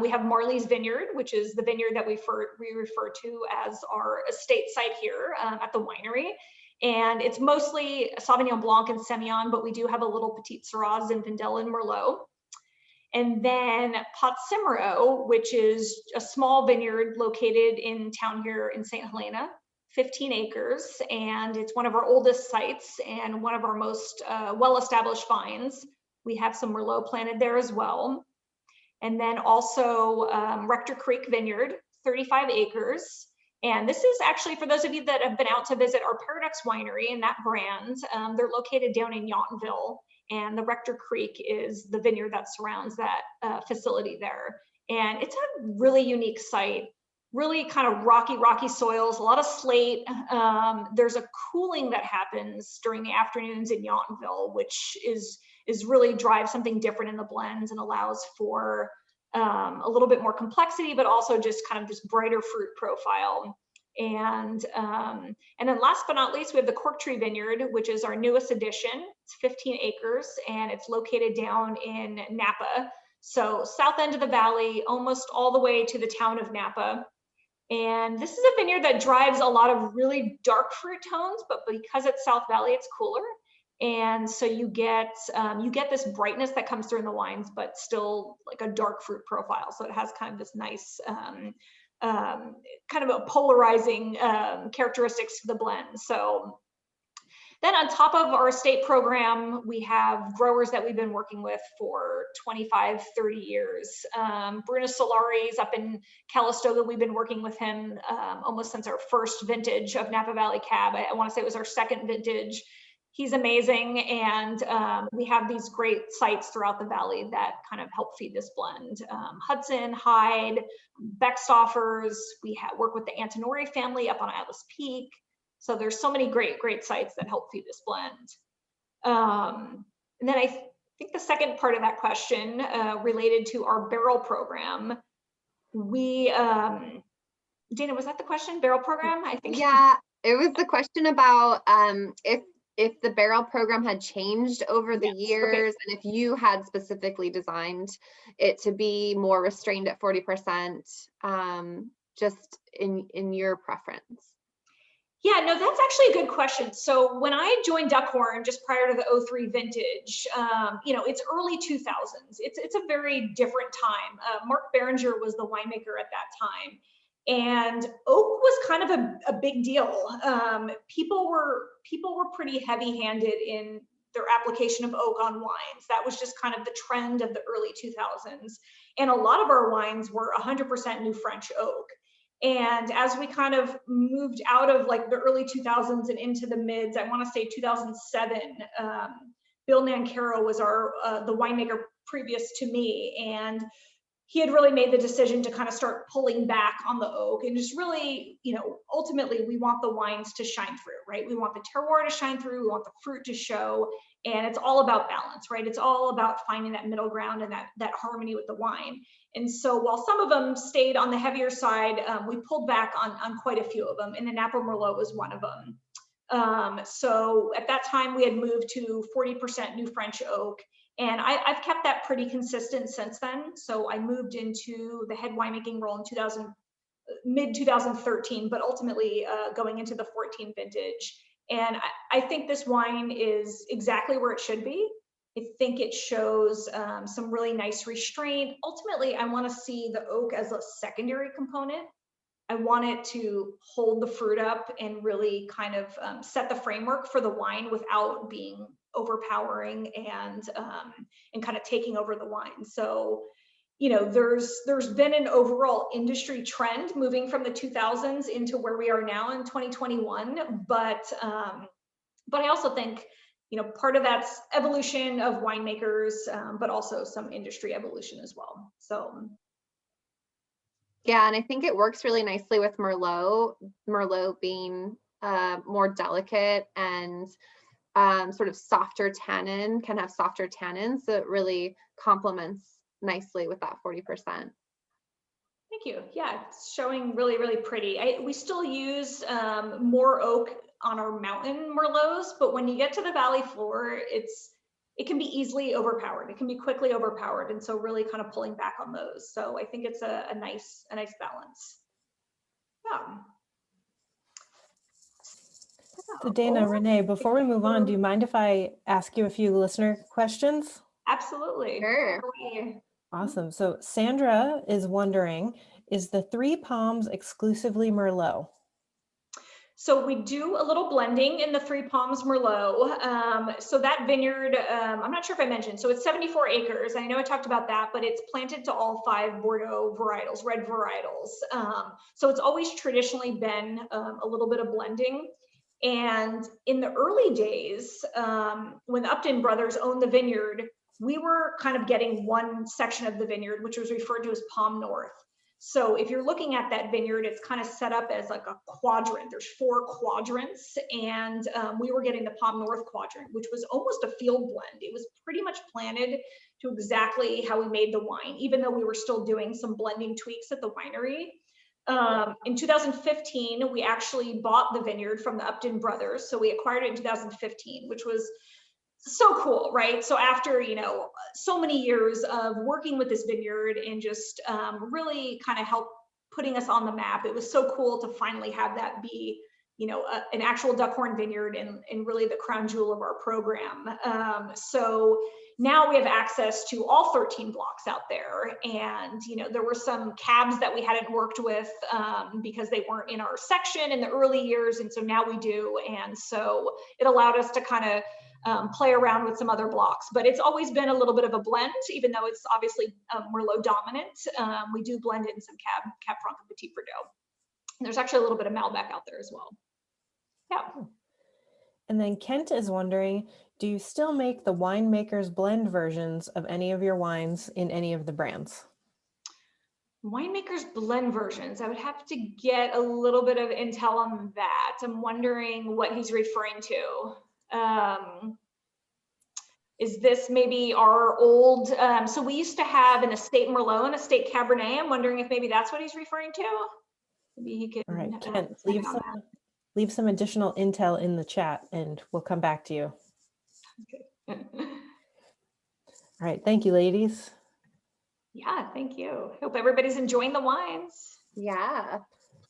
we have Marley's Vineyard, which is the vineyard that we refer to as our estate site here at the winery. And it's mostly Sauvignon Blanc and Semillon, but we do have a little Petit Syrah, Zinfandel, and Merlot. And then Pot Cimarron, which is a small vineyard located in town here in St. Helena, 15 acres. And it's one of our oldest sites and one of our most well-established vines. We have some Merlot planted there as well. And then also Rector Creek Vineyard, 35 acres. And this is actually, for those of you that have been out to visit our Paradox Winery and that brand, they're located down in Yountville. And the Rector Creek is the vineyard that surrounds that facility there. And it's a really unique site, really kind of rocky soils, a lot of slate. There's a cooling that happens during the afternoons in Yountville, which is really drives something different in the blends and allows for a little bit more complexity, but also just kind of this brighter fruit profile. And then last but not least, we have the Cork Tree Vineyard, which is our newest addition. It's 15 acres and it's located down in Napa. So south end of the valley, almost all the way to the town of Napa. And this is a vineyard that drives a lot of really dark fruit tones, but because it's South Valley, it's cooler. And so you get this brightness that comes through in the wines, but still like a dark fruit profile. So it has kind of this nice, kind of a polarizing characteristics to the blend. So then on top of our estate program, we have growers that we've been working with for 25, 30 years. Bruno Solari's up in Calistoga. We've been working with him almost since our first vintage of Napa Valley Cab. I want to say it was our second vintage. He's amazing. And we have these great sites throughout the valley that kind of help feed this blend. Hudson, Hyde, Beckstoffers. We work with the Antinori family up on Atlas Peak. So there's so many great sites that help feed this blend. And then I think the second part of that question related to our barrel program. We, Dana, was that the question? Barrel program? I think. Yeah, it was the question about if the barrel program had changed over the years, and if you had specifically designed it to be more restrained at 40%, just in your preference. Yeah, no, that's actually a good question. So when I joined Duckhorn just prior to the 03 vintage, you know, it's early 2000s. It's a very different time. Mark Berenger was the winemaker at that time. And oak was kind of a big deal. People were pretty heavy-handed in their application of oak on wines. That was just kind of the trend of the early 2000s. And a lot of our wines were 100% new French oak. And as we kind of moved out of like the early 2000s and into the mids, I want to say 2007, Bill Nancaro was the winemaker previous to me. And he had really made the decision to kind of start pulling back on the oak and just really, you know, ultimately we want the wines to shine through, right? We want the terroir to shine through, we want the fruit to show, and it's all about balance, right? It's all about finding that middle ground and that harmony with the wine. And so while some of them stayed on the heavier side, we pulled back on quite a few of them, and the Napa Merlot was one of them. So at that time we had moved to 40% new French oak. And I've kept that pretty consistent since then. So I moved into the head winemaking role in mid 2013, but ultimately going into the 14 vintage. And I think this wine is exactly where it should be. I think it shows some really nice restraint. Ultimately, I want to see the oak as a secondary component. I want it to hold the fruit up and really kind of set the framework for the wine without being overpowering and kind of taking over the wine. So, you know, there's been an overall industry trend moving from the 2000s into where we are now in 2021. But I also think, you know, part of that's evolution of winemakers, but also some industry evolution as well. So. Yeah, and I think it works really nicely with Merlot. Merlot being more delicate and sort of softer tannin, can have softer tannins, so it really complements nicely with that 40%. Thank you. Yeah, it's showing really pretty. We still use more oak on our mountain Merlots, but when you get to the valley floor, it can be easily overpowered. It can be quickly overpowered. And so really kind of pulling back on those. So I think it's a nice balance. Yeah. So Dana, Renee, before we move on, do you mind if I ask you a few listener questions? Absolutely. Sure. Awesome. So Sandra is wondering, is the Three Palms exclusively Merlot? So we do a little blending in the Three Palms Merlot. So that vineyard, I'm not sure if I mentioned, so it's 74 acres. I know I talked about that, but it's planted to all 5 Bordeaux varietals, red varietals. So it's always traditionally been a little bit of blending. And in the early days, when the Upton brothers owned the vineyard, we were kind of getting one section of the vineyard, which was referred to as Palm North. So if you're looking at that vineyard, it's kind of set up as like a quadrant. There's 4 quadrants, and we were getting the Palm North quadrant, which was almost a field blend. It was pretty much planted to exactly how we made the wine, even though we were still doing some blending tweaks at the winery. In 2015, we actually bought the vineyard from the Upton brothers. So we acquired it in 2015, which was so cool, right? So after, you know, so many years of working with this vineyard and just really kind of help putting us on the map. It was so cool to finally have that be, you know, an actual Duckhorn vineyard and really the crown jewel of our program. So now we have access to all 13 blocks out there. And, you know, there were some cabs that we hadn't worked with because they weren't in our section in the early years. And so now we do. And so it allowed us to kind of play around with some other blocks, but it's always been a little bit of a blend, even though it's obviously Merlot dominant. We do blend in some Cab Franc and Petit Verdot. And there's actually a little bit of Malbec out there as well. Yeah. And then Kent is wondering, do you still make the Winemakers blend versions of any of your wines in any of the brands? Winemakers blend versions. I would have to get a little bit of intel on that. I'm wondering what he's referring to. Is this maybe our old, so we used to have an estate Merlot and estate Cabernet. I'm wondering if maybe that's what he's referring to. Maybe he could. All right, Kent, leave some additional intel in the chat and we'll come back to you. Okay. All right, thank you, ladies. Yeah, thank you. Hope everybody's enjoying the wines. Yeah.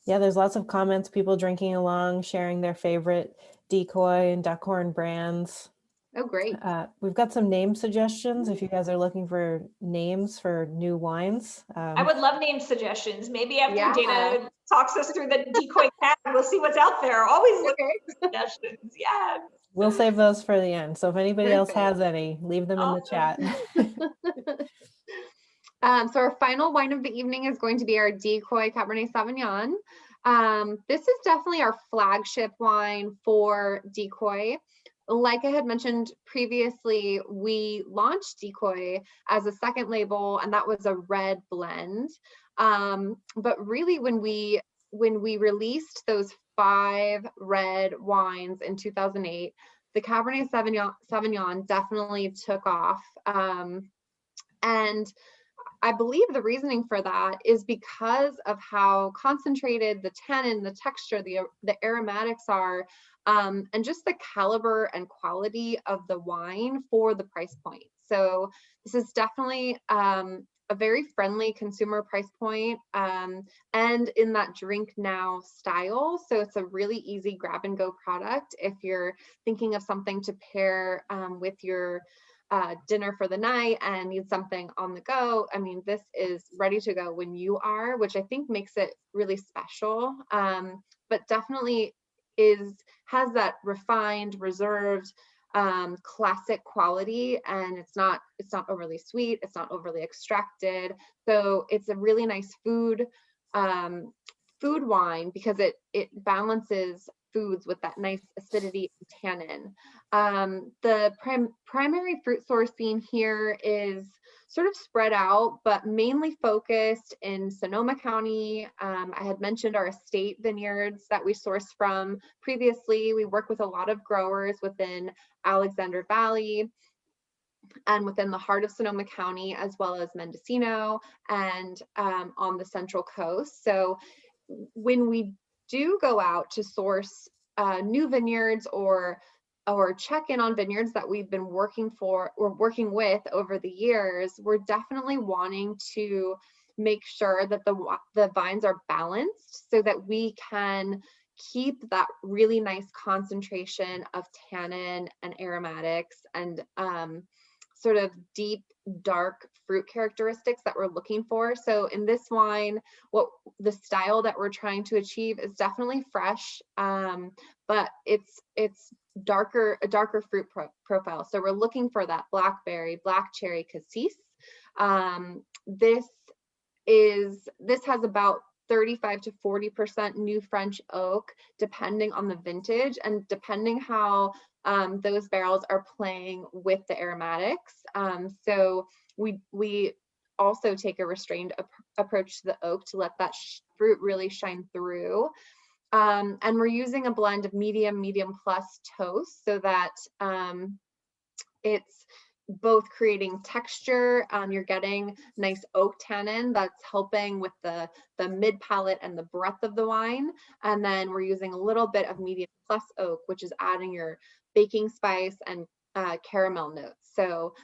Yeah, there's lots of comments, people drinking along, sharing their favorite Decoy and Duckhorn brands. Oh, great. We've got some name suggestions if you guys are looking for names for new wines. I would love name suggestions. Maybe after Yeah. Dana talks us through the Decoy tab, we'll see what's out there. Always look for suggestions. Yeah. We'll save those for the end. So if anybody else Perfect. has any, leave them in the chat. So our final wine of the evening is going to be our Decoy Cabernet Sauvignon. This is definitely our flagship wine for Decoy. Like I had mentioned previously, we launched Decoy as a second label, and that was a red blend. But really, when we released those 5 red wines in 2008, the Cabernet Sauvignon definitely took off. And I believe the reasoning for that is because of how concentrated the tannin, the texture, the aromatics are, and just the caliber and quality of the wine for the price point. So this is definitely a very friendly consumer price point, and in that drink now style. So it's a really easy grab and go product if you're thinking of something to pair with your dinner for the night and need something on the go. I mean, this is ready to go when you are, which I think makes it really special, but definitely has that refined, reserved, classic quality, and it's not overly sweet, it's not overly extracted. So it's a really nice food wine because it balances foods with that nice acidity and tannin. The primary fruit sourcing here is sort of spread out, but mainly focused in Sonoma County. I had mentioned our estate vineyards that we source from previously. We work with a lot of growers within Alexander Valley and within the heart of Sonoma County, as well as Mendocino and on the Central Coast. So when we do go out to source new vineyards or check in on vineyards that we've been working with over the years, we're definitely wanting to make sure that the vines are balanced so that we can keep that really nice concentration of tannin and aromatics and sort of deep, dark fruit characteristics that we're looking for. So in this wine, what the style that we're trying to achieve is definitely fresh, but it's a darker fruit profile. So we're looking for that blackberry, black cherry, cassis. This has about 35 to 40% new French oak, depending on the vintage and depending how those barrels are playing with the aromatics. So we also take a restrained approach to the oak to let that fruit really shine through. And we're using a blend of medium plus toast so that it's both creating texture, you're getting nice oak tannin that's helping with the mid palate and the breadth of the wine. And then we're using a little bit of medium plus oak, which is adding your baking spice and caramel notes. So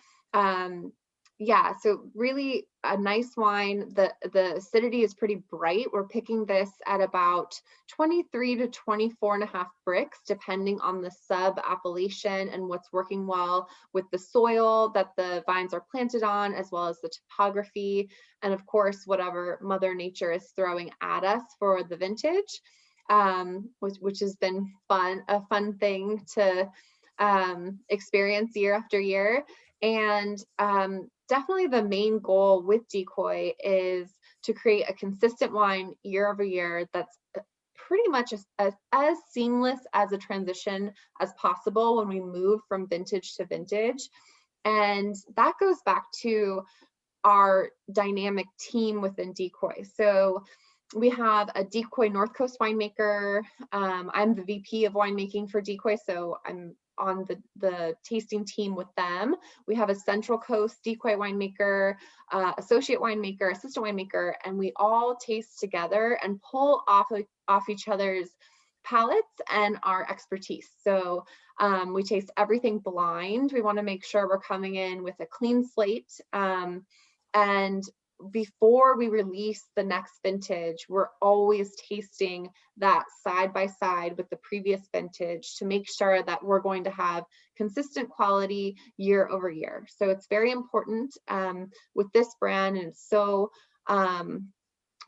Yeah, so really a nice wine. The acidity is pretty bright. We're picking this at about 23 to 24.5 Brix, depending on the sub appellation and what's working well with the soil that the vines are planted on, as well as the topography, and of course, whatever Mother Nature is throwing at us for the vintage, which has been a fun thing to experience year after year. And definitely the main goal with Decoy is to create a consistent wine year over year that's pretty much as seamless as a transition as possible when we move from vintage to vintage. And that goes back to our dynamic team within Decoy. So we have a Decoy North Coast winemaker. I'm the VP of winemaking for Decoy, so I'm on the tasting team with them. We have a Central Coast Decoy winemaker, associate winemaker, assistant winemaker, and we all taste together and pull off each other's palates and our expertise. So we taste everything blind. We want to make sure we're coming in with a clean slate. And before we release the next vintage, we're always tasting that side by side with the previous vintage to make sure that we're going to have consistent quality year over year. So it's very important with this brand, and it's so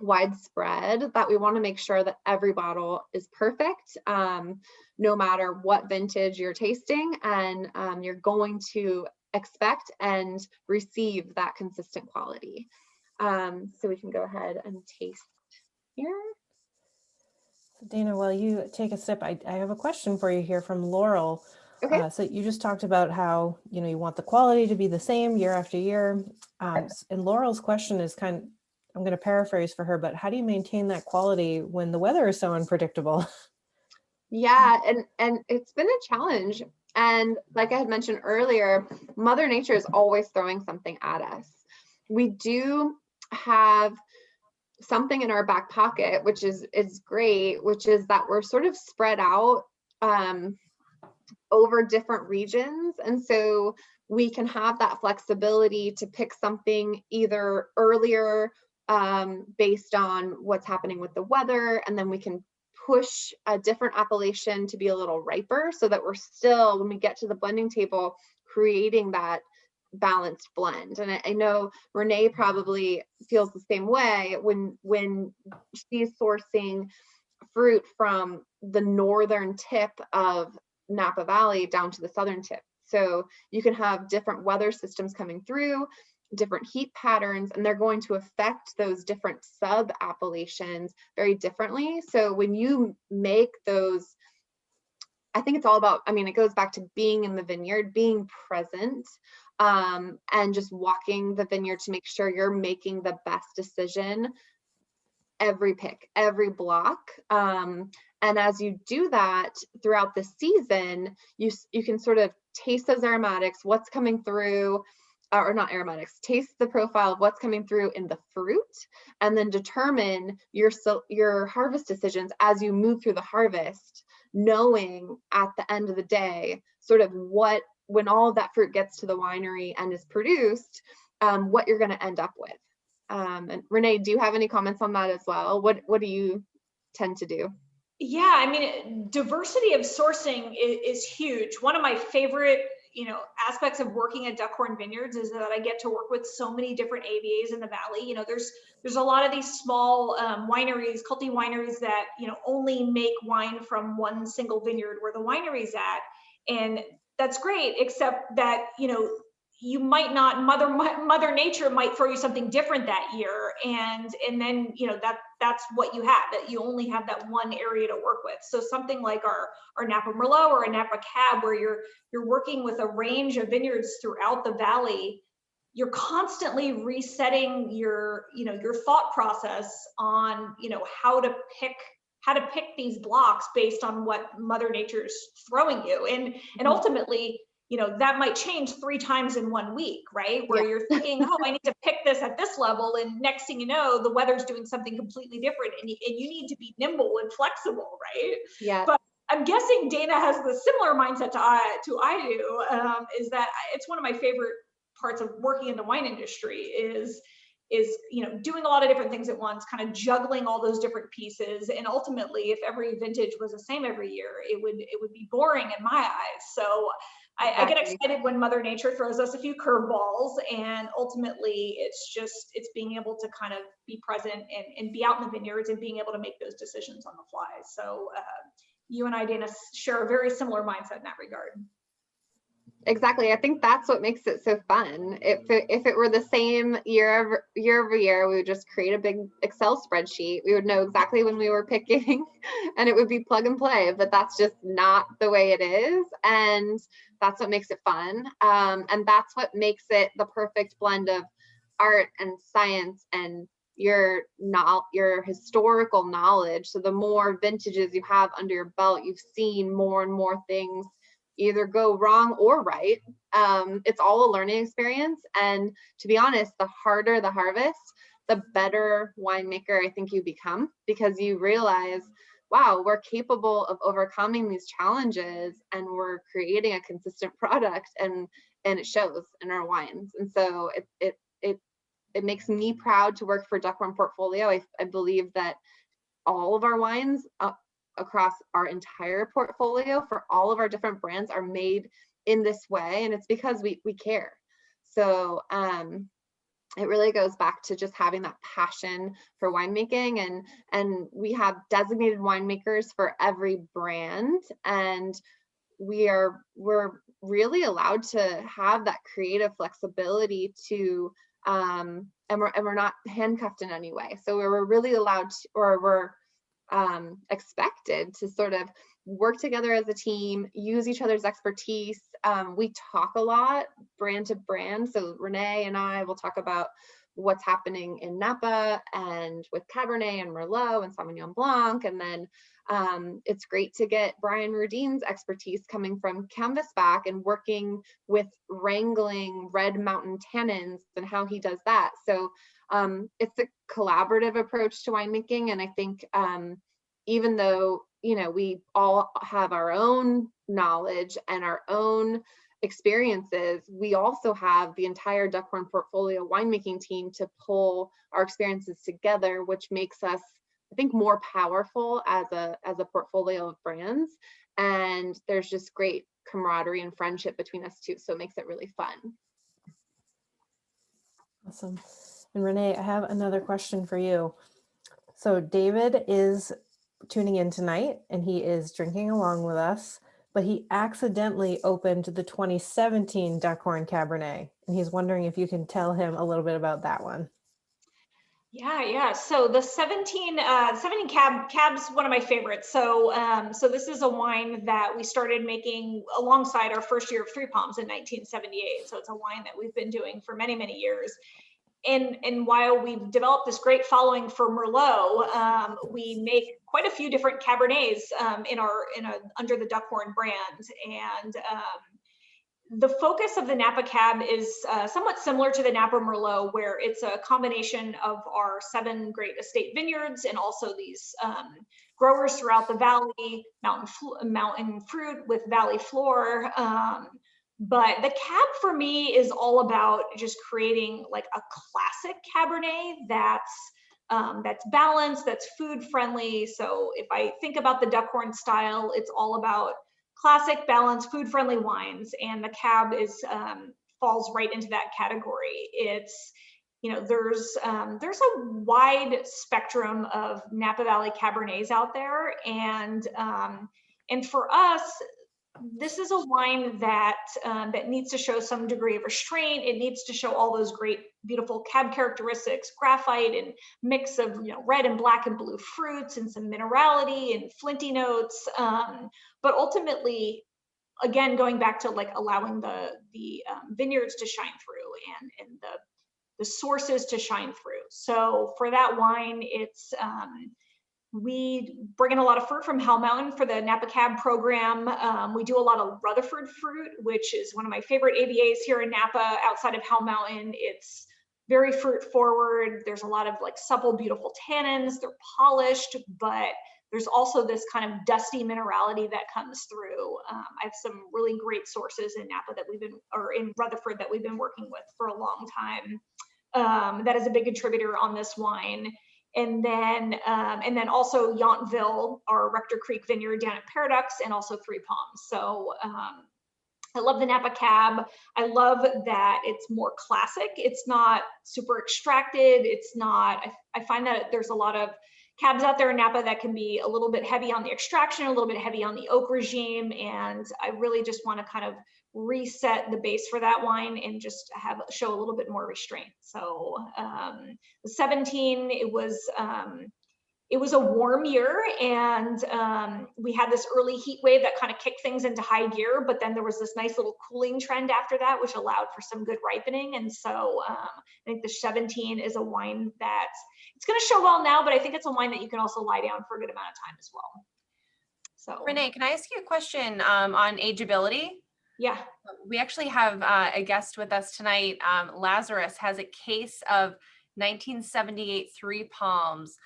widespread that we want to make sure that every bottle is perfect, no matter what vintage you're tasting, and you're going to expect and receive that consistent quality. So we can go ahead and taste here. So Dana, while you take a sip, I have a question for you here from Laurel. Okay. So you just talked about how, you want the quality to be the same year after year. And Laurel's question is I'm going to paraphrase for her, but how do you maintain that quality when the weather is so unpredictable? Yeah, and it's been a challenge. And like I had mentioned earlier, Mother Nature is always throwing something at us. We do have something in our back pocket, which is great, which is that we're sort of spread out over different regions. And so we can have that flexibility to pick something either earlier based on what's happening with the weather, and then we can push a different appellation to be a little riper so that we're still, when we get to the blending table, creating that balanced blend. And I know Renee probably feels the same way when she's sourcing fruit from the northern tip of Napa Valley down to the southern tip. So you can have different weather systems coming through, different heat patterns, and they're going to affect those different sub appellations very differently. So when you make those, I think it's all about, it goes back to being in the vineyard, being present, and just walking the vineyard to make sure you're making the best decision every pick, every block. And as you do that throughout the season, you can sort of taste those aromatics, what's coming through, or not aromatics, taste the profile of what's coming through in the fruit, and then determine your harvest decisions as you move through the harvest, knowing at the end of the day, sort of when all of that fruit gets to the winery and is produced, what you're going to end up with. And Renee, do you have any comments on that as well? What do you tend to do? Yeah, diversity of sourcing is huge. One of my favorite, aspects of working at Duckhorn Vineyards is that I get to work with so many different AVAs in the valley. There's a lot of these small wineries, culty wineries that only make wine from one single vineyard where the winery's at, and that's great, except that you might not, Mother Nature might throw you something different that year, and then that's what you have, that you only have that one area to work with. So something like our Napa Merlot or a Napa Cab, where you're working with a range of vineyards throughout the valley, you're constantly resetting your thought process on how to pick these blocks based on what Mother Nature's throwing you, and ultimately, that might change 3 times in 1 week, right? Where you're thinking, oh, I need to pick this at this level, and next thing you know, the weather's doing something completely different, and you need to be nimble and flexible, right? Yeah. But I'm guessing Dana has the similar mindset to I do, is that it's one of my favorite parts of working in the wine industry is doing a lot of different things at once, kind of juggling all those different pieces. And ultimately, if every vintage was the same every year, it would be boring in my eyes. So I get excited when Mother Nature throws us a few curveballs, and ultimately it's being able to kind of be present and be out in the vineyards and being able to make those decisions on the fly. So you and I, Dana, share a very similar mindset in that regard. Exactly. I think that's what makes it so fun. If it were the same year over year, we would just create a big Excel spreadsheet. We would know exactly when we were picking and it would be plug and play, but that's just not the way it is. And that's what makes it fun. And that's what makes it the perfect blend of art and science and your historical knowledge. So the more vintages you have under your belt, you've seen more and more things either go wrong or right. It's all a learning experience. And to be honest, the harder the harvest, the better winemaker I think you become, because you realize, wow, we're capable of overcoming these challenges and we're creating a consistent product, and it shows in our wines. And so it makes me proud to work for Duckhorn Portfolio. I believe that all of our wines across our entire portfolio for all of our different brands are made in this way, and it's because we care. So it really goes back to just having that passion for winemaking, and we have designated winemakers for every brand, and we're really allowed to have that creative flexibility to and we're not handcuffed in any way. So we're really allowed to, or we're expected to sort of work together as a team, use each other's expertise. We talk a lot brand to brand. So Renee and I will talk about what's happening in Napa and with Cabernet and Merlot and Sauvignon Blanc. And then it's great to get Brian Rudine's expertise coming from Canvasback and working with wrangling Red Mountain tannins and how he does that. So it's a collaborative approach to winemaking. And I think even though, we all have our own knowledge and our own experiences, we also have the entire Duckhorn Portfolio winemaking team to pull our experiences together, which makes us, I think, more powerful as a portfolio of brands. And there's just great camaraderie and friendship between us too. So it makes it really fun. Awesome. And Renee, I have another question for you. So David is tuning in tonight and he is drinking along with us, but he accidentally opened the 2017 Duckhorn Cabernet, and he's wondering if you can tell him a little bit about that one. Yeah. So the 17 Cab's one of my favorites. So this is a wine that we started making alongside our first year of Three Palms in 1978. So it's a wine that we've been doing for many, many years. And while we've developed this great following for Merlot, we make quite a few different Cabernets under the Duckhorn brand. And the focus of the Napa Cab is somewhat similar to the Napa Merlot, where it's a combination of our 7 great estate vineyards and also these growers throughout the valley, mountain fruit with valley floor. But the Cab for me is all about just creating like a classic Cabernet that's balanced, that's food friendly. So if I think about the Duckhorn style, it's all about classic, balanced, food friendly wines, and the Cab falls right into that category. It's there's a wide spectrum of Napa Valley Cabernets out there, and for us, this is a wine that needs to show some degree of restraint. It needs to show all those great, beautiful Cab characteristics, graphite and mix of red and black and blue fruits and some minerality and flinty notes. But ultimately, again, going back to like allowing the vineyards to shine through and the sources to shine through. So for that wine, it's we bring in a lot of fruit from Hell Mountain for the Napa Cab program. We do a lot of Rutherford fruit, which is one of my favorite AVAs here in Napa outside of Hell Mountain. It's very fruit forward. There's a lot of like supple, beautiful tannins. They're polished, but there's also this kind of dusty minerality that comes through. I have some really great sources in Napa that or in Rutherford that we've been working with for a long time. That is a big contributor on this wine. And then also Yountville, our Rector Creek Vineyard down at Paradox, and also Three Palms. So I love the Napa Cab. I love that it's more classic. It's not super extracted. It's not, I find that there's a lot of cabs out there in Napa that can be a little bit heavy on the extraction, a little bit heavy on the oak regime. And I really just want to kind of reset the base for that wine and just show a little bit more restraint. So the 17, it was a warm year, and we had this early heat wave that kind of kicked things into high gear, but then there was this nice little cooling trend after that, which allowed for some good ripening. And so I think the 17 is a wine that it's going to show well now, but I think it's a wine that you can also lie down for a good amount of time as well. So Renee, can I ask you a question on ageability? Yeah. We actually have a guest with us tonight. Lazarus has a case of 1978 Three Palms.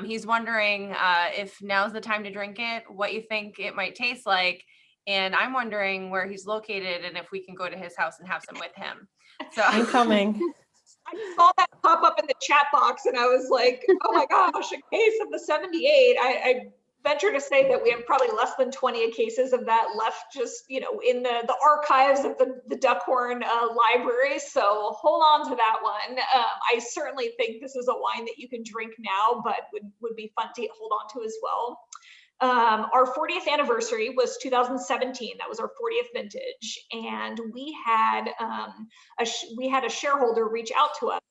He's wondering if now's the time to drink it, what you think it might taste like, and I'm wondering where he's located and if we can go to his house and have some with him. So I'm coming. I just saw that pop up in the chat box and I was like, oh my gosh, a case of the 78. I venture to say that we have probably less than 20 cases of that left, just, you know, in the archives of the Duckhorn library. So hold on to that one. I certainly think this is a wine that you can drink now, but would be fun to hold on to as well. Our 40th anniversary was 2017. That was our 40th vintage, and we had a shareholder reach out to us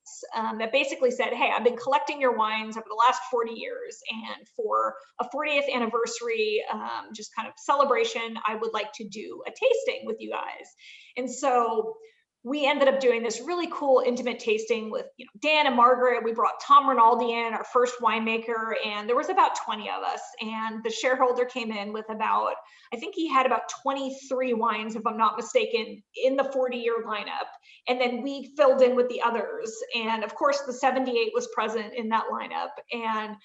that basically said, "Hey, I've been collecting your wines over the last 40 years, and for a 40th anniversary, just kind of celebration, I would like to do a tasting with you guys." And so we ended up doing this really cool intimate tasting with, you know, Dan and Margaret. We brought Tom Rinaldi in, our first winemaker, and there was about 20 of us. And the shareholder came in with about, I think he had about 23 wines, if I'm not mistaken, in the 40-year lineup. And then we filled in with the others. And of course, the 78 was present in that lineup. And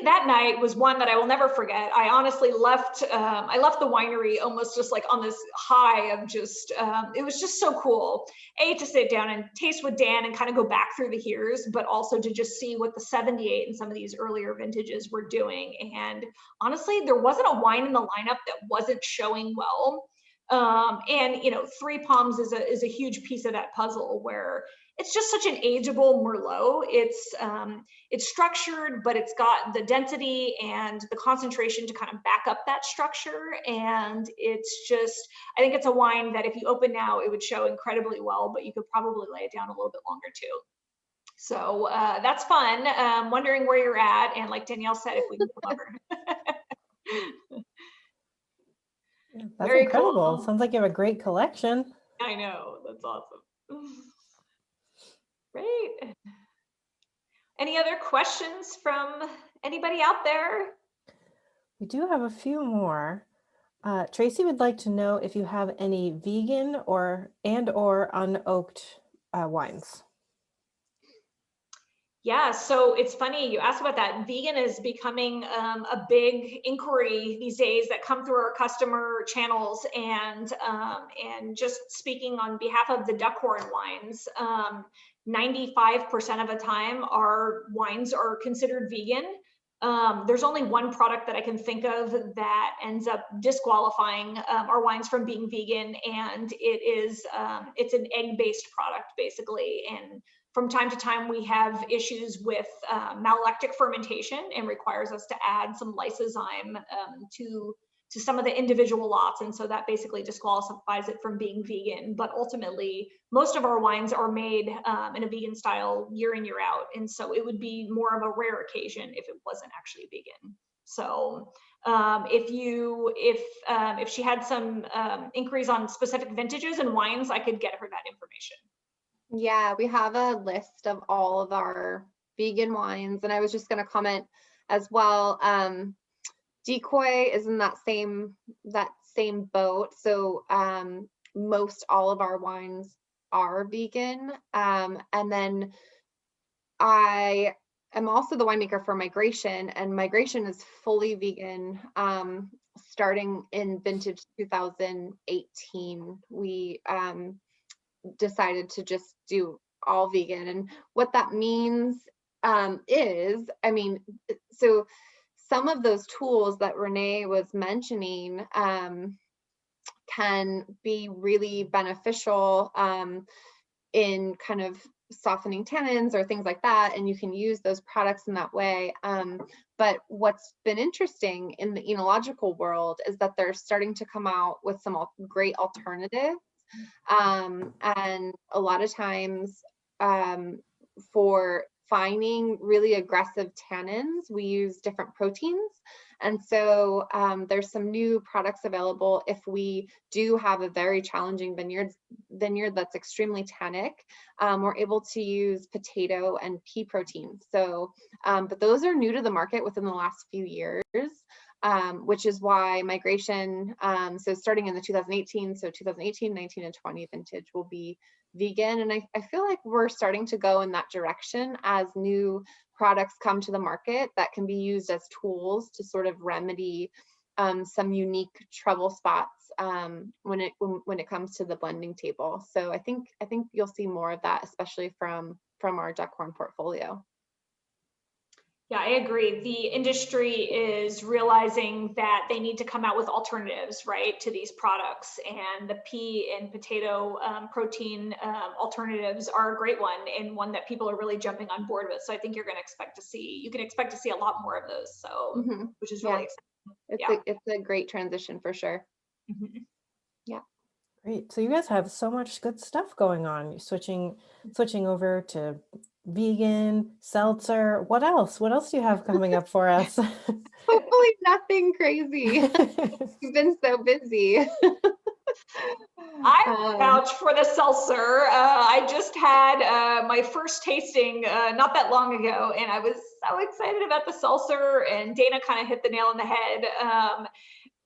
that night was one that I will never forget. I honestly left the winery almost just like on this high of just, it was just so cool. To sit down and taste with Dan and kind of go back through the years, but also to just see what the 78 and some of these earlier vintages were doing. And honestly, there wasn't a wine in the lineup that wasn't showing well. And, you know, Three Palms is a huge piece of that puzzle, where it's just such an ageable Merlot. It's structured, but it's got the density and the concentration to kind of back up that structure. And it's just, I think it's a wine that if you open now, it would show incredibly well, but you could probably lay it down a little bit longer too. So that's fun. Wondering where you're at. And like Danielle said, if we can come over. That's Very incredible. cool. Sounds like you have a great collection. I know, that's awesome. Great. Any other questions from anybody out there? We do have a few more. Tracy would like to know if you have any vegan or unoaked wines. Yeah, so it's funny you asked about that. Vegan is becoming a big inquiry these days that come through our customer channels, and just speaking on behalf of the Duckhorn Wines, 95% of the time our wines are considered vegan. There's only one product that I can think of that ends up disqualifying our wines from being vegan, and it's an egg-based product basically. And from time to time, we have issues with malolactic fermentation, and requires us to add some lysozyme to some of the individual lots. And so that basically disqualifies it from being vegan. But ultimately, most of our wines are made in a vegan style year in, year out. And so it would be more of a rare occasion if it wasn't actually vegan. So if she had some inquiries on specific vintages and wines, I could get her that information. Yeah, we have a list of all of our vegan wines, and I was just going to comment as well. Decoy is in that same boat. So most all of our wines are vegan. And then I am also the winemaker for Migration, and Migration is fully vegan. Starting in vintage 2018, we decided to just do all vegan. And what that means is, I mean, so some of those tools that Renee was mentioning can be really beneficial in kind of softening tannins or things like that, and you can use those products in that way. But what's been interesting in the enological world is that they're starting to come out with some great alternatives. And a lot of times for finding really aggressive tannins, we use different proteins. And so there's some new products available if we do have a very challenging vineyard that's extremely tannic. We're able to use potato and pea protein. So, but those are new to the market within the last few years. Which is why Migration, so starting in the 2018, 19, and 20 vintage will be vegan. And I feel like we're starting to go in that direction as new products come to the market that can be used as tools to sort of remedy some unique trouble spots when it comes to the blending table. So I think you'll see more of that, especially from our Duckhorn portfolio. Yeah, I agree. The industry is realizing that they need to come out with alternatives, right, to these products. And the pea and potato protein alternatives are a great one, and one that people are really jumping on board with. So I think you can expect to see a lot more of those. So, which is really exciting. It's a great transition for sure. Yeah. Great. So you guys have so much good stuff going on. You're switching over to vegan, seltzer. What else? What else do you have coming up for us? Hopefully nothing crazy. You've been so busy. I vouch for the seltzer. I just had my first tasting not that long ago, and I was so excited about the seltzer, and Dana kind of hit the nail on the head.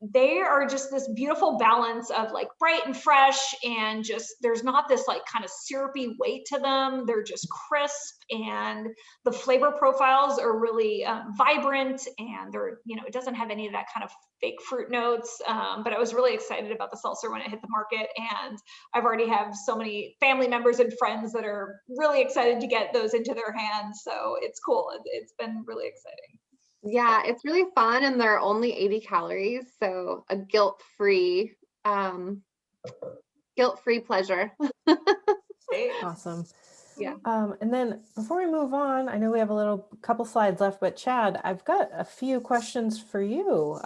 They are just this beautiful balance of like bright and fresh, and just there's not this like kind of syrupy weight to them. They're just crisp, and the flavor profiles are really vibrant, and they're, it doesn't have any of that kind of fake fruit notes. But I was really excited about the seltzer when it hit the market, and I've already have so many family members and friends that are really excited to get those into their hands. So it's cool. It's been really exciting. Yeah, it's really fun, and they're only 80 calories, so a guilt-free pleasure. Awesome. Yeah. And then before we move on, I know we have a couple slides left, but Chad, I've got a few questions for you.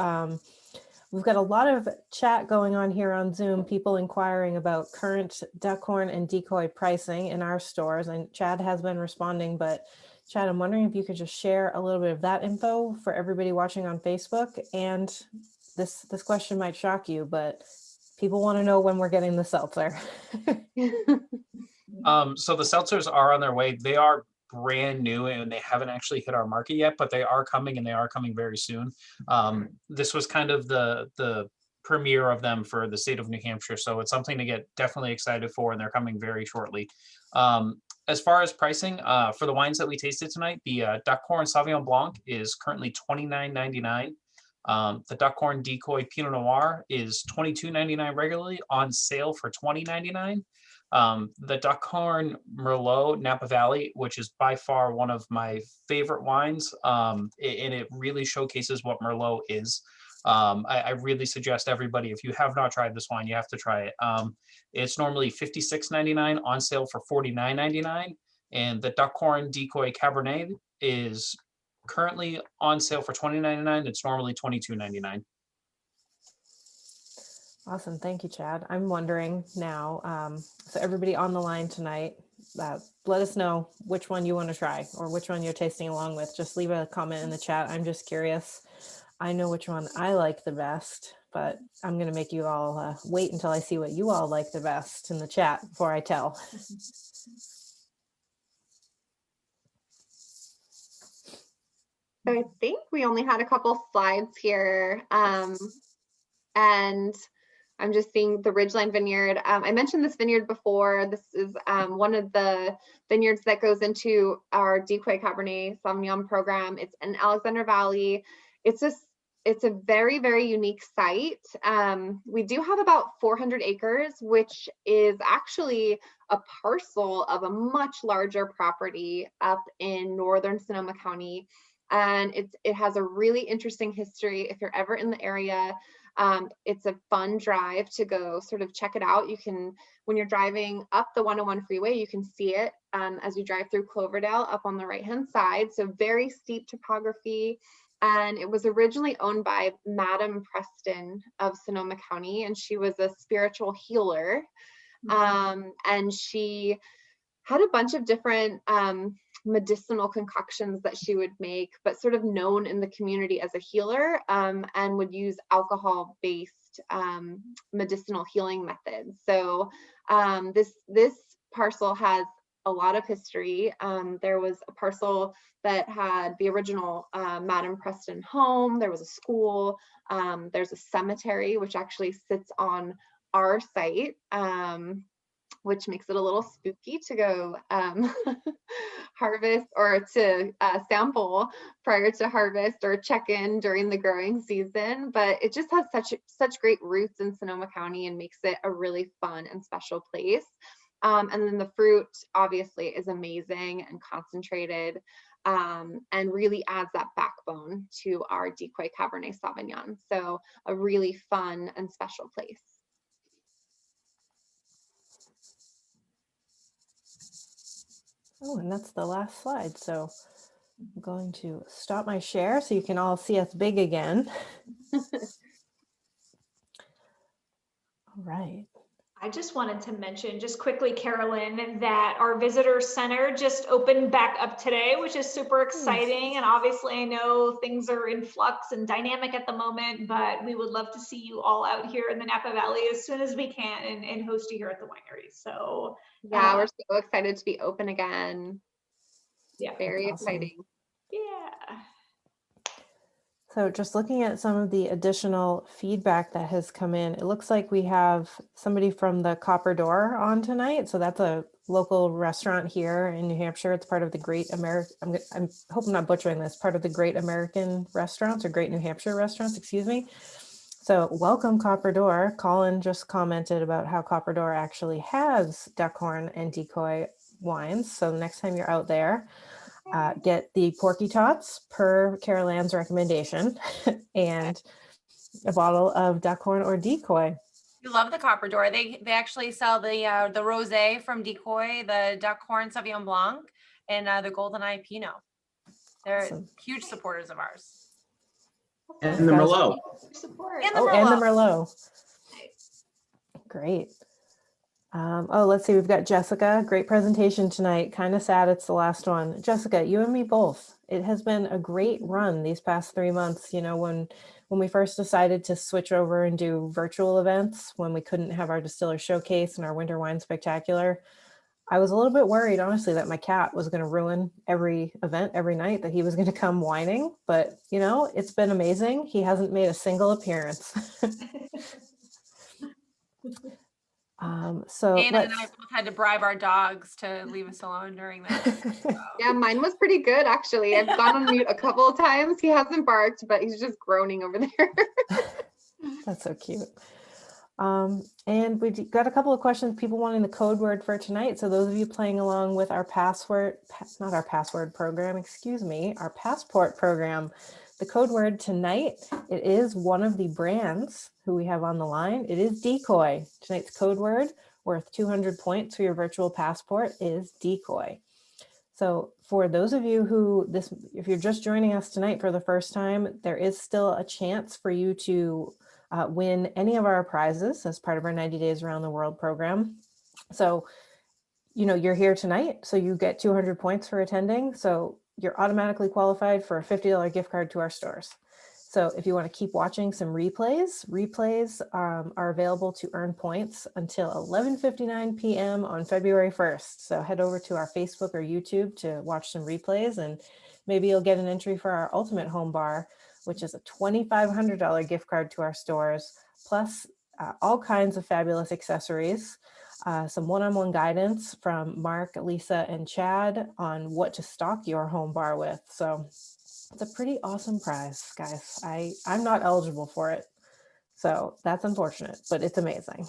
We've got a lot of chat going on here on Zoom, people inquiring about current Duckhorn and Decoy pricing in our stores, and Chad has been responding, but Chad, I'm wondering if you could just share a little bit of that info for everybody watching on Facebook. And this question might shock you, but people want to know when we're getting the seltzer. So the seltzers are on their way. They are brand new and they haven't actually hit our market yet, but they are coming, and they are coming very soon. This was kind of the premiere of them for the state of New Hampshire, so it's something to get definitely excited for, and they're coming very shortly. As far as pricing, for the wines that we tasted tonight, the Duckhorn Sauvignon Blanc is currently $29.99. The Duckhorn Decoy Pinot Noir is $22.99 regularly, on sale for $20.99. The Duckhorn Merlot Napa Valley, which is by far one of my favorite wines, and it really showcases what Merlot is. I really suggest everybody, if you have not tried this wine, you have to try it. It's normally $56.99, on sale for $49.99. And the Duckhorn Decoy Cabernet is currently on sale for $20.99. It's normally $22.99. Awesome. Thank you, Chad. I'm wondering now, so everybody on the line tonight, let us know which one you want to try or which one you're tasting along with. Just leave a comment in the chat. I'm just curious. I know which one I like the best, but I'm going to make you all wait until I see what you all like the best in the chat before I tell. So I think we only had a couple slides here, and I'm just seeing the Ridgeline Vineyard. I mentioned this vineyard before. This is one of the vineyards that goes into our Decoy Cabernet Sauvignon program. It's in Alexander Valley. It's a very, very unique site. We do have about 400 acres, which is actually a parcel of a much larger property up in northern Sonoma County. And it has a really interesting history. If you're ever in the area, it's a fun drive to go sort of check it out. You can, when you're driving up the 101 freeway, you can see it as you drive through Cloverdale up on the right-hand side. So very steep topography. And it was originally owned by Madam Preston of Sonoma County, and she was a spiritual healer. And she had a bunch of different medicinal concoctions that she would make, but sort of known in the community as a healer, and would use alcohol-based medicinal healing methods. So this parcel has a lot of history. There was a parcel that had the original Madam Preston home. There was a school. There's a cemetery, which actually sits on our site, which makes it a little spooky to go harvest or to sample prior to harvest or check in during the growing season. But it just has such great roots in Sonoma County and makes it a really fun and special place. And then the fruit obviously is amazing and concentrated, and really adds that backbone to our Decoy Cabernet Sauvignon. So a really fun and special place. Oh, and that's the last slide. So I'm going to stop my share so you can all see us big again. All right. I just wanted to mention just quickly, Carolyn, that our visitor center just opened back up today, which is super exciting. And obviously I know things are in flux and dynamic at the moment, but we would love to see you all out here in the Napa Valley as soon as we can and host you here at the winery. So yeah, we're so excited to be open again. Yeah, very awesome. exciting. Yeah. So just looking at some of the additional feedback that has come in, it looks like we have somebody from the Copper Door on tonight. So that's a local restaurant here in New Hampshire. It's part of the Great American, I hope I'm not butchering this, part of the Great American Restaurants or Great New Hampshire Restaurants, excuse me. So welcome, Copper Door. Colin just commented about how Copper Door actually has Duckhorn and Decoy wines. So the next time you're out there, get the Porky Tots per Carol Ann's recommendation and a bottle of Duckhorn or Decoy. You love the Copper Door. They actually sell the rosé from Decoy, the Duckhorn Sauvignon Blanc, and the Golden Eye Pinot. They're Awesome. huge supporters of ours. And the Merlot. Support. And the Oh, Merlot. and the Merlot. Great. Oh, let's see. We've got Jessica. Great presentation tonight. Kind of sad it's the last one. Jessica, you and me both. It has been a great run these past 3 months. You know, when we first decided to switch over and do virtual events, when we couldn't have our distiller showcase and our winter wine spectacular, I was a little bit worried, honestly, that my cat was going to ruin every event every night, that he was going to come whining. But, you know, it's been amazing. He hasn't made a single appearance. So Dana and I both had to bribe our dogs to leave us alone during this. So. Yeah, mine was pretty good, actually. I've gone on mute a couple of times. He hasn't barked, but he's just groaning over there. That's so cute. And we've got a couple of questions, people wanting the code word for tonight. So those of you playing along with our passport program, the code word tonight, it is one of the brands who we have on the line. It is Decoy. Tonight's code word, worth 200 points for your virtual passport, is Decoy. So for those of you who if you're just joining us tonight for the first time, there is still a chance for you to win any of our prizes as part of our 90 Days Around the World program. So, you know, you're here tonight, so you get 200 points for attending. So you're automatically qualified for a $50 gift card to our stores. So if you want to keep watching some replays are available to earn points until 11:59 p.m. on February 1st. So head over to our Facebook or YouTube to watch some replays, and maybe you'll get an entry for our ultimate home bar, which is a $2,500 gift card to our stores, plus all kinds of fabulous accessories, some one-on-one guidance from Mark, Lisa, and Chad on what to stock your home bar with. So it's a pretty awesome prize, guys. I'm not eligible for it, so that's unfortunate, but it's amazing.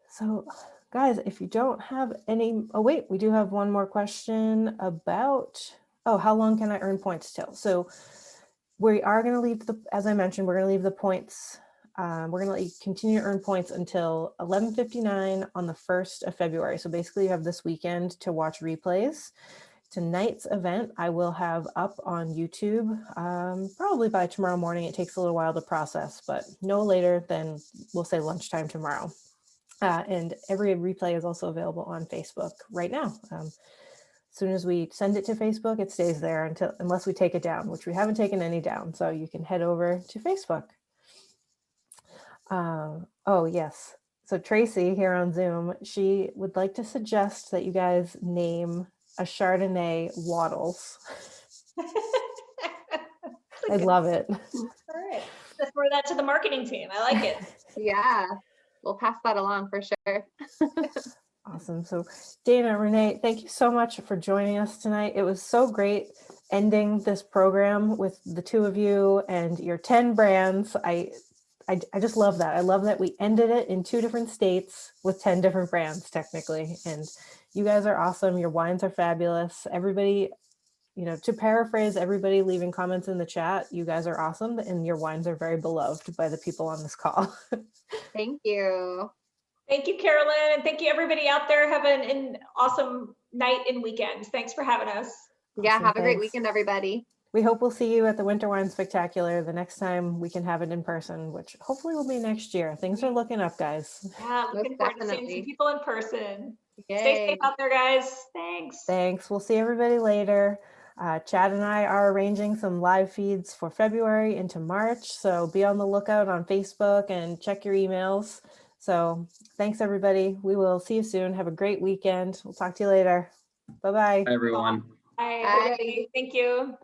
So guys, if you don't have any, oh wait, we do have one more question about, oh, how long can I earn points till? So we are going to leave as I mentioned, we're going to leave the points. We're going to let you continue to earn points until 11:59 on the 1st of February. So basically you have this weekend to watch replays. Tonight's event I will have up on YouTube probably by tomorrow morning. It takes a little while to process, but no later than, we'll say, lunchtime tomorrow. And every replay is also available on Facebook right now. As soon as we send it to Facebook, it stays there unless we take it down, which we haven't taken any down. So you can head over to Facebook. Oh, yes. So Tracy here on Zoom, she would like to suggest that you guys name a Chardonnay Waddles. I love it. All right, let's throw that to the marketing team. I like it. Yeah, we'll pass that along for sure. Awesome. So Dana, Renee, thank you so much for joining us tonight. It was so great ending this program with the two of you and your 10 brands. I just love that. I love that we ended it in 2 different states with 10 different brands technically. And you guys are awesome. Your wines are fabulous. Everybody, to paraphrase everybody leaving comments in the chat, you guys are awesome and your wines are very beloved by the people on this call. Thank you. Thank you, Carolyn, and thank you everybody out there. Have an awesome night and weekend. Thanks for having us. Yeah, Awesome, have a great thanks. weekend, everybody. We hope we'll see you at the Winter Wine Spectacular the next time we can have it in person, which hopefully will be next year. Things are looking up, guys. Yeah, looking Most forward to seeing definitely. some people in person. Stay Yay. safe out there, guys. Thanks. Thanks. We'll see everybody later. Chad and I are arranging some live feeds for February into March. So be on the lookout on Facebook and check your emails. So thanks, everybody. We will see you soon. Have a great weekend. We'll talk to you later. Bye-bye. Everyone. Bye, Bye. everybody. Thank you.